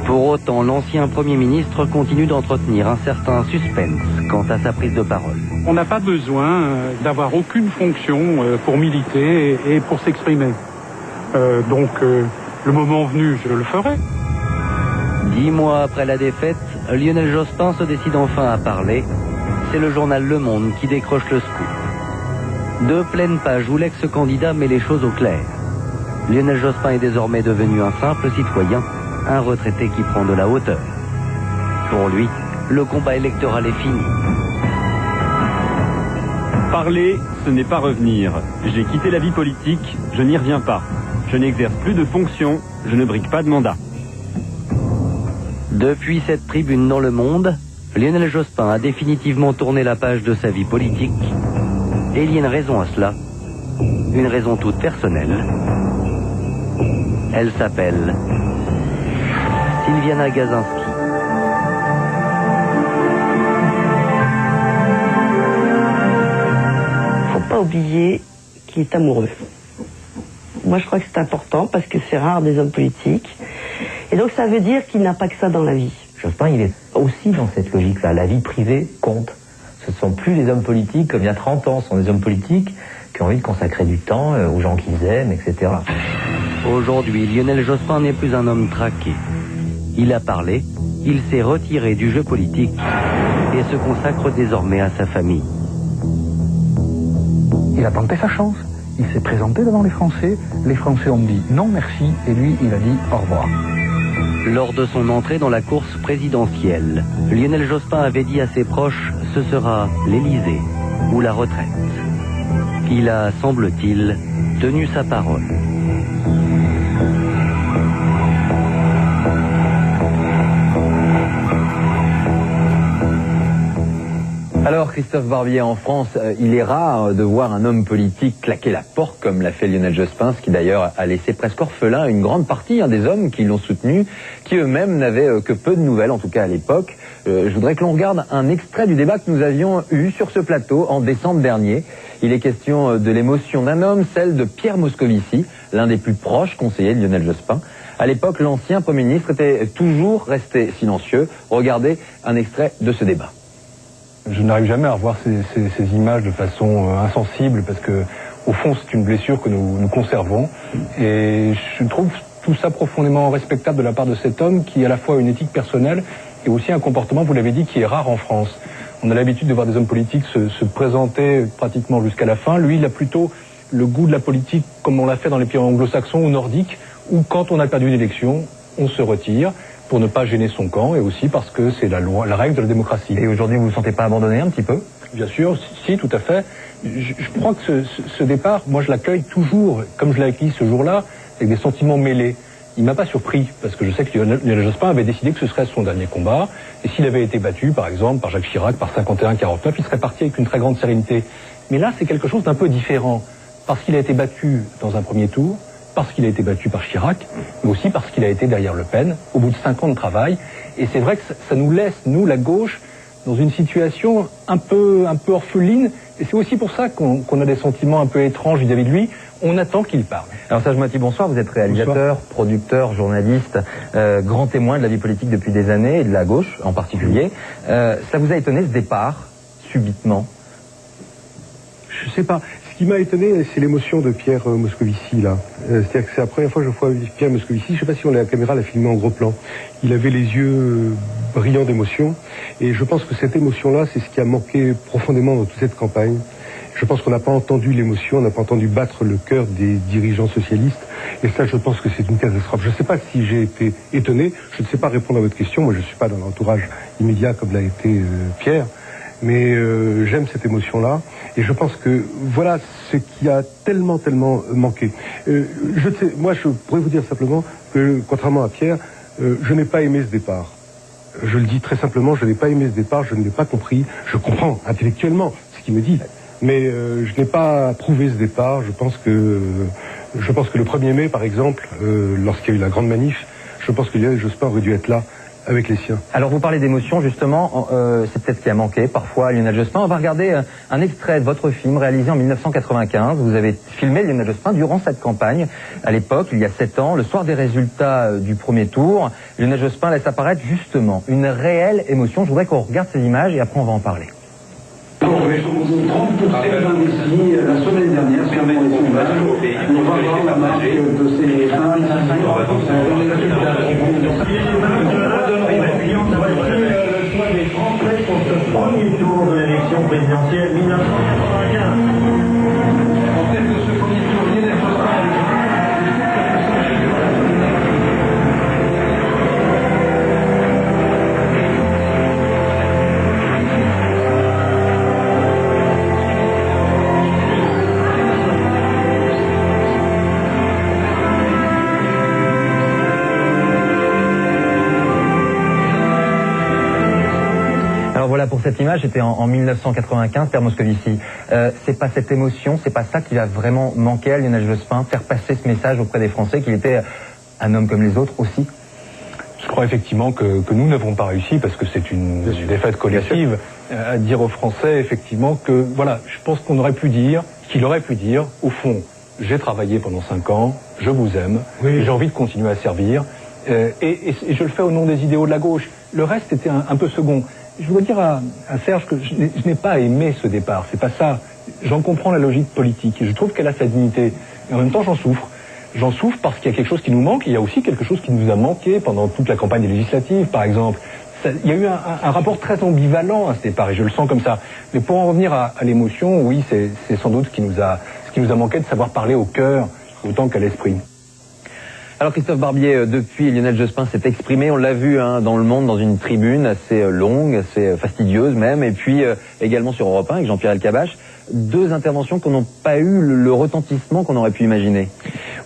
Pour autant, l'ancien Premier ministre continue d'entretenir un certain suspense quant à sa prise de parole. On n'a pas besoin d'avoir aucune fonction pour militer et pour s'exprimer. Donc, le moment venu, je le ferai. 10 mois après la défaite, Lionel Jospin se décide enfin à parler. C'est le journal Le Monde qui décroche le scoop. 2 pleines pages où l'ex-candidat met les choses au clair. Lionel Jospin est désormais devenu un simple citoyen, un retraité qui prend de la hauteur. Pour lui, le combat électoral est fini. Parler, ce n'est pas revenir. J'ai quitté la vie politique, je n'y reviens pas. Je n'exerce plus de fonction, je ne brigue pas de mandat. Depuis cette tribune dans Le Monde, Lionel Jospin a définitivement tourné la page de sa vie politique. Et il y a une raison à cela. Une raison toute personnelle. Elle s'appelle Sylviana Gazinski. Faut pas oublier qu'il est amoureux. Moi, je crois que c'est important parce que c'est rare des hommes politiques. Et donc, ça veut dire qu'il n'a pas que ça dans la vie. Jospin, il est aussi dans cette logique-là. La vie privée compte. Ce ne sont plus les hommes politiques comme il y a 30 ans. Ce sont des hommes politiques qui ont envie de consacrer du temps aux gens qu'ils aiment, etc. Aujourd'hui, Lionel Jospin n'est plus un homme traqué. Il a parlé, il s'est retiré du jeu politique et se consacre désormais à sa famille. Il a tenté sa chance. Il s'est présenté devant les Français ont dit non merci, et lui il a dit au revoir. Lors de son entrée dans la course présidentielle, Lionel Jospin avait dit à ses proches, ce sera l'Élysée ou la retraite. Il a, semble-t-il, tenu sa parole. Alors Christophe Barbier, en France, il est rare de voir un homme politique claquer la porte comme l'a fait Lionel Jospin, ce qui d'ailleurs a laissé presque orphelin une grande partie des hommes qui l'ont soutenu, qui eux-mêmes n'avaient que peu de nouvelles, en tout cas à l'époque. Je voudrais que l'on regarde un extrait du débat que nous avions eu sur ce plateau en décembre dernier. Il est question de l'émotion d'un homme, celle de Pierre Moscovici, l'un des plus proches conseillers de Lionel Jospin. À l'époque, l'ancien Premier ministre était toujours resté silencieux. Regardez un extrait de ce débat. Je n'arrive jamais à revoir ces images de façon insensible parce que, au fond, c'est une blessure que nous conservons. Et je trouve tout ça profondément respectable de la part de cet homme qui a à la fois une éthique personnelle et aussi un comportement, vous l'avez dit, qui est rare en France. On a l'habitude de voir des hommes politiques se présenter pratiquement jusqu'à la fin. Lui, il a plutôt le goût de la politique comme on l'a fait dans les pays anglo-saxons ou nordiques, où quand on a perdu une élection, on se retire pour ne pas gêner son camp, et aussi parce que c'est la loi, la règle de la démocratie. Et aujourd'hui, vous ne vous sentez pas abandonné un petit peu? Bien sûr, si, tout à fait. Je crois que ce départ, moi je l'accueille toujours, comme je l'ai acquis ce jour-là, avec des sentiments mêlés. Il m'a pas surpris, parce que je sais que Lionel Jospin avait décidé que ce serait son dernier combat, et s'il avait été battu, par exemple, par Jacques Chirac, par 51-49, il serait parti avec une très grande sérénité. Mais là, c'est quelque chose d'un peu différent, parce qu'il a été battu dans un premier tour, parce qu'il a été battu par Chirac, mais aussi parce qu'il a été derrière Le Pen, au bout de 5 ans de travail. Et c'est vrai que ça nous laisse, nous, la gauche, dans une situation un peu orpheline. Et c'est aussi pour ça qu'on a des sentiments un peu étranges vis-à-vis de lui. On attend qu'il parle. Alors Serge Moiti, bonsoir. Vous êtes réalisateur, producteur, journaliste, grand témoin de la vie politique depuis des années, et de la gauche en particulier. Ça vous a étonné ce départ, subitement? Je sais pas. Ce qui m'a étonné, c'est l'émotion de Pierre Moscovici, là. C'est-à-dire que c'est la première fois que je vois Pierre Moscovici. Je sais pas si la caméra l'a filmé en gros plan. Il avait les yeux brillants d'émotion. Et je pense que cette émotion-là, c'est ce qui a manqué profondément dans toute cette campagne. Je pense qu'on n'a pas entendu l'émotion, on n'a pas entendu battre le cœur des dirigeants socialistes. Et ça, je pense que c'est une catastrophe. Je ne sais pas si j'ai été étonné. Je ne sais pas répondre à votre question. Moi, je ne suis pas dans l'entourage immédiat comme l'a été Pierre. Mais j'aime cette émotion-là. Et je pense que voilà ce qui a tellement manqué. Moi, je pourrais vous dire simplement que, contrairement à Pierre, je n'ai pas aimé ce départ. Je le dis très simplement, je n'ai pas aimé ce départ, je ne l'ai pas compris. Je comprends intellectuellement ce qu'il me dit. Mais je n'ai pas approuvé ce départ. Je pense que le 1er mai, par exemple, lorsqu'il y a eu la grande manif, je pense que Lionel Jospin aurait dû être là avec les siens. Alors vous parlez d'émotion, justement, c'est peut-être ce qui a manqué parfois à Lionel Jospin. On va regarder un extrait de votre film réalisé en 1995. Vous avez filmé Lionel Jospin durant cette campagne. À l'époque, il y a 7 ans, le soir des résultats du premier tour, Lionel Jospin laisse apparaître justement une réelle émotion. Je voudrais qu'on regarde ces images et après on va en parler. Je vous trompe pour certains ici, la semaine dernière, sur les sondages, on va voir la marque de ces le choix des Français pour ce premier tour de l'élection présidentielle 1995. En tête de ce premier tour, Lionel Jospin. Voilà pour cette image, c'était en 1995, Pierre Moscovici. C'est pas cette émotion, c'est pas ça qui va vraiment manquer à Lionel Jospin, faire passer ce message auprès des Français qu'il était un homme comme les autres aussi. Je crois effectivement que nous n'avons pas réussi parce que c'est une défaite collective à dire aux Français effectivement que voilà, je pense qu'on aurait pu dire, qu'il aurait pu dire, au fond, j'ai travaillé pendant 5 ans, je vous aime, j'ai envie de continuer à servir et je le fais au nom des idéaux de la gauche. Le reste était un peu second. Je voudrais dire à Serge que je n'ai pas aimé ce départ, c'est pas ça. J'en comprends la logique politique, je trouve qu'elle a sa dignité. Et en même temps, j'en souffre. J'en souffre parce qu'il y a quelque chose qui nous manque, il y a aussi quelque chose qui nous a manqué pendant toute la campagne des législatives, par exemple. Il y a eu un rapport très ambivalent à ce départ, et je le sens comme ça. Mais pour en revenir à l'émotion, oui, c'est sans doute ce qui nous a manqué, de savoir parler au cœur autant qu'à l'esprit. Alors Christophe Barbier, depuis Lionel Jospin s'est exprimé, on l'a vu dans Le Monde, dans une tribune assez longue, assez fastidieuse même, et puis également sur Europe 1 avec Jean-Pierre Elkabbach. 2 interventions qui n'ont pas eu le retentissement qu'on aurait pu imaginer.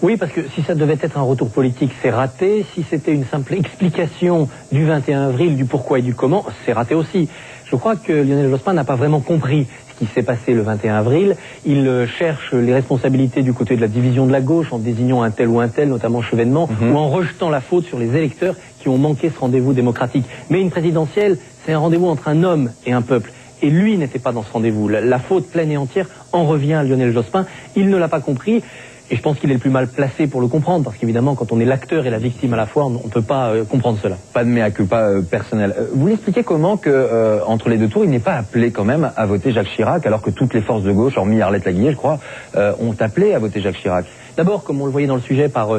Oui, parce que si ça devait être un retour politique, c'est raté. Si c'était une simple explication du 21 avril, du pourquoi et du comment, c'est raté aussi. Je crois que Lionel Jospin n'a pas vraiment compris ce qui s'est passé le 21 avril. Il cherche les responsabilités du côté de la division de la gauche en désignant un tel ou un tel, notamment Chevènement, ou en rejetant la faute sur les électeurs qui ont manqué ce rendez-vous démocratique. Mais une présidentielle, c'est un rendez-vous entre un homme et un peuple. Et lui n'était pas dans ce rendez-vous. La faute pleine et entière en revient à Lionel Jospin. Il ne l'a pas compris. Et je pense qu'il est le plus mal placé pour le comprendre, parce qu'évidemment, quand on est l'acteur et la victime à la fois, on ne peut pas comprendre cela. Pas de mea culpa personnel. Vous l'expliquez comment que entre les 2 tours, il n'est pas appelé quand même à voter Jacques Chirac, alors que toutes les forces de gauche, hormis Arlette Laguillet, je crois, ont appelé à voter Jacques Chirac. D'abord, comme on le voyait dans le sujet, par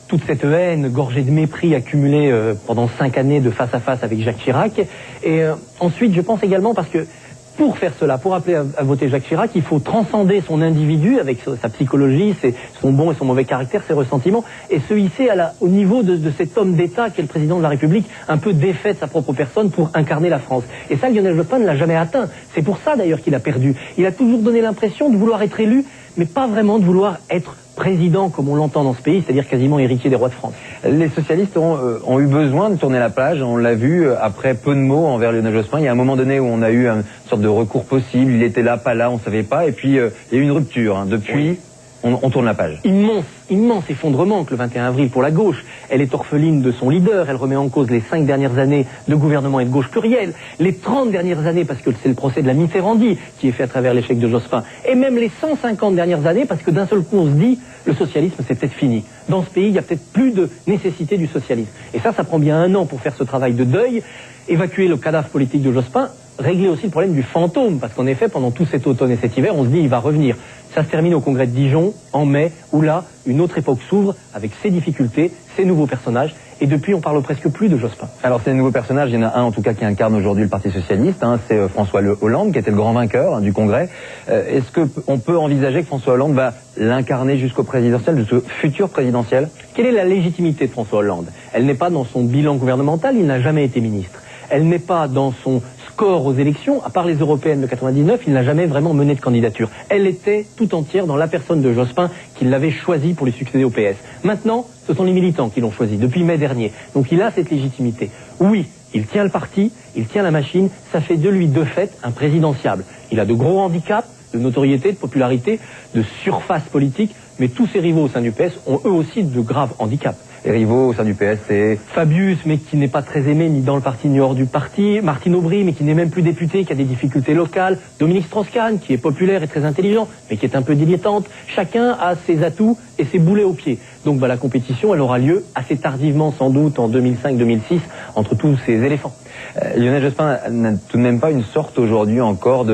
toute cette haine gorgée de mépris accumulée pendant 5 années de face à face avec Jacques Chirac. Et ensuite, je pense également parce que pour faire cela, pour appeler à voter Jacques Chirac, il faut transcender son individu avec sa psychologie, son bon et son mauvais caractère, ses ressentiments, et se hisser au niveau de cet homme d'État qui est le président de la République, un peu défait de sa propre personne pour incarner la France. Et ça, Lionel Jospin ne l'a jamais atteint. C'est pour ça d'ailleurs qu'il a perdu. Il a toujours donné l'impression de vouloir être élu, mais pas vraiment de vouloir être président comme on l'entend dans ce pays, c'est-à-dire quasiment héritier des rois de France. Les socialistes ont eu besoin de tourner la page, on l'a vu après peu de mots envers Lionel Jospin. Il y a un moment donné où on a eu une sorte de recours possible, il était là, pas là, on savait pas, et puis il y a eu une rupture. Depuis, on tourne la page. Immense effondrement que le 21 avril pour la gauche. Elle est orpheline de son leader, elle remet en cause les 5 dernières années de gouvernement et de gauche plurielle, les 30 dernières années parce que c'est le procès de la Mitterrandie qui est fait à travers l'échec de Jospin, et même les 150 dernières années parce que d'un seul coup on se dit le socialisme c'est peut-être fini. Dans ce pays il y a peut-être plus de nécessité du socialisme. Et ça prend bien 1 an pour faire ce travail de deuil, évacuer le cadavre politique de Jospin, régler aussi le problème du fantôme, parce qu'en effet, pendant tout cet automne et cet hiver, on se dit il va revenir. Ça se termine au congrès de Dijon, en mai, où là, une autre époque s'ouvre, avec ses difficultés, ses nouveaux personnages, et depuis, on parle presque plus de Jospin. Alors, ces nouveaux personnages, il y en a un en tout cas qui incarne aujourd'hui le Parti Socialiste, c'est François Hollande, qui était le grand vainqueur du congrès. Est-ce qu'on peut envisager que François Hollande va l'incarner jusqu'au présidentiel, de ce futur présidentiel? Quelle est la légitimité de François Hollande? Elle n'est pas dans son bilan gouvernemental, il n'a jamais été ministre. Elle n'est pas dans son score aux élections, à part les européennes de 99, il n'a jamais vraiment mené de candidature. Elle était tout entière dans la personne de Jospin qui l'avait choisi pour lui succéder au PS. Maintenant, ce sont les militants qui l'ont choisi, depuis mai dernier. Donc il a cette légitimité. Oui, il tient le parti, il tient la machine, ça fait de lui de fait un présidentiable. Il a de gros handicaps, de notoriété, de popularité, de surface politique, mais tous ses rivaux au sein du PS ont eux aussi de graves handicaps. Les rivaux au sein du PS, c'est Fabius, mais qui n'est pas très aimé ni dans le parti ni hors du parti. Martine Aubry, mais qui n'est même plus député, qui a des difficultés locales. Dominique Strauss-Kahn, qui est populaire et très intelligent, mais qui est un peu dilettante. Chacun a ses atouts et ses boulets aux pieds. Donc la compétition, elle aura lieu assez tardivement, sans doute, en 2005-2006, entre tous ces éléphants. Lionel Jospin n'a tout de même pas une sorte aujourd'hui encore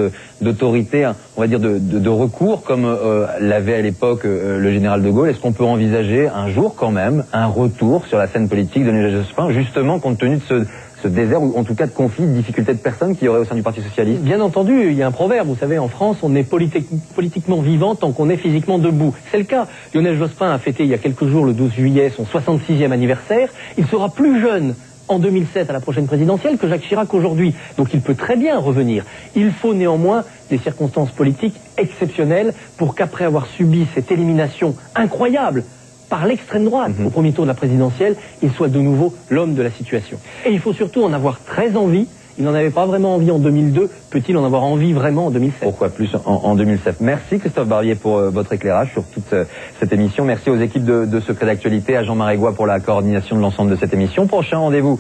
d'autorité, on va dire de recours, comme l'avait à l'époque le général de Gaulle. Est-ce qu'on peut envisager un jour quand même un retour sur la scène politique de Lionel Jospin, justement compte tenu de ce désert, ou en tout cas de conflits, de difficultés de personnes qu'il y aurait au sein du Parti Socialiste? Bien entendu, il y a un proverbe, vous savez, en France, on est politiquement vivant tant qu'on est physiquement debout. C'est le cas. Lionel Jospin a fêté il y a quelques jours, le 12 juillet, son 66e anniversaire. Il sera plus jeune en 2007 à la prochaine présidentielle que Jacques Chirac aujourd'hui. Donc il peut très bien revenir. Il faut néanmoins des circonstances politiques exceptionnelles pour qu'après avoir subi cette élimination incroyable par l'extrême droite au premier tour de la présidentielle, il soit de nouveau l'homme de la situation. Et il faut surtout en avoir très envie. Il n'en avait pas vraiment envie en 2002. Peut-il en avoir envie vraiment en 2007? Pourquoi plus en 2007? Merci Christophe Barbier pour votre éclairage sur toute cette émission. Merci aux équipes de Secret d'Actualité, à Jean Marégois pour la coordination de l'ensemble de cette émission. Prochain rendez-vous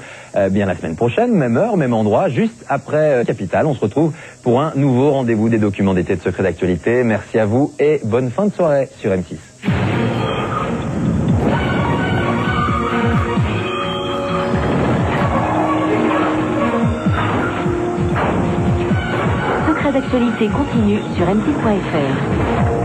bien la semaine prochaine, même heure, même endroit, juste après Capital. On se retrouve pour un nouveau rendez-vous des documents d'été de Secret d'Actualité. Merci à vous et bonne fin de soirée sur M6. L'actualité continue sur M6.fr.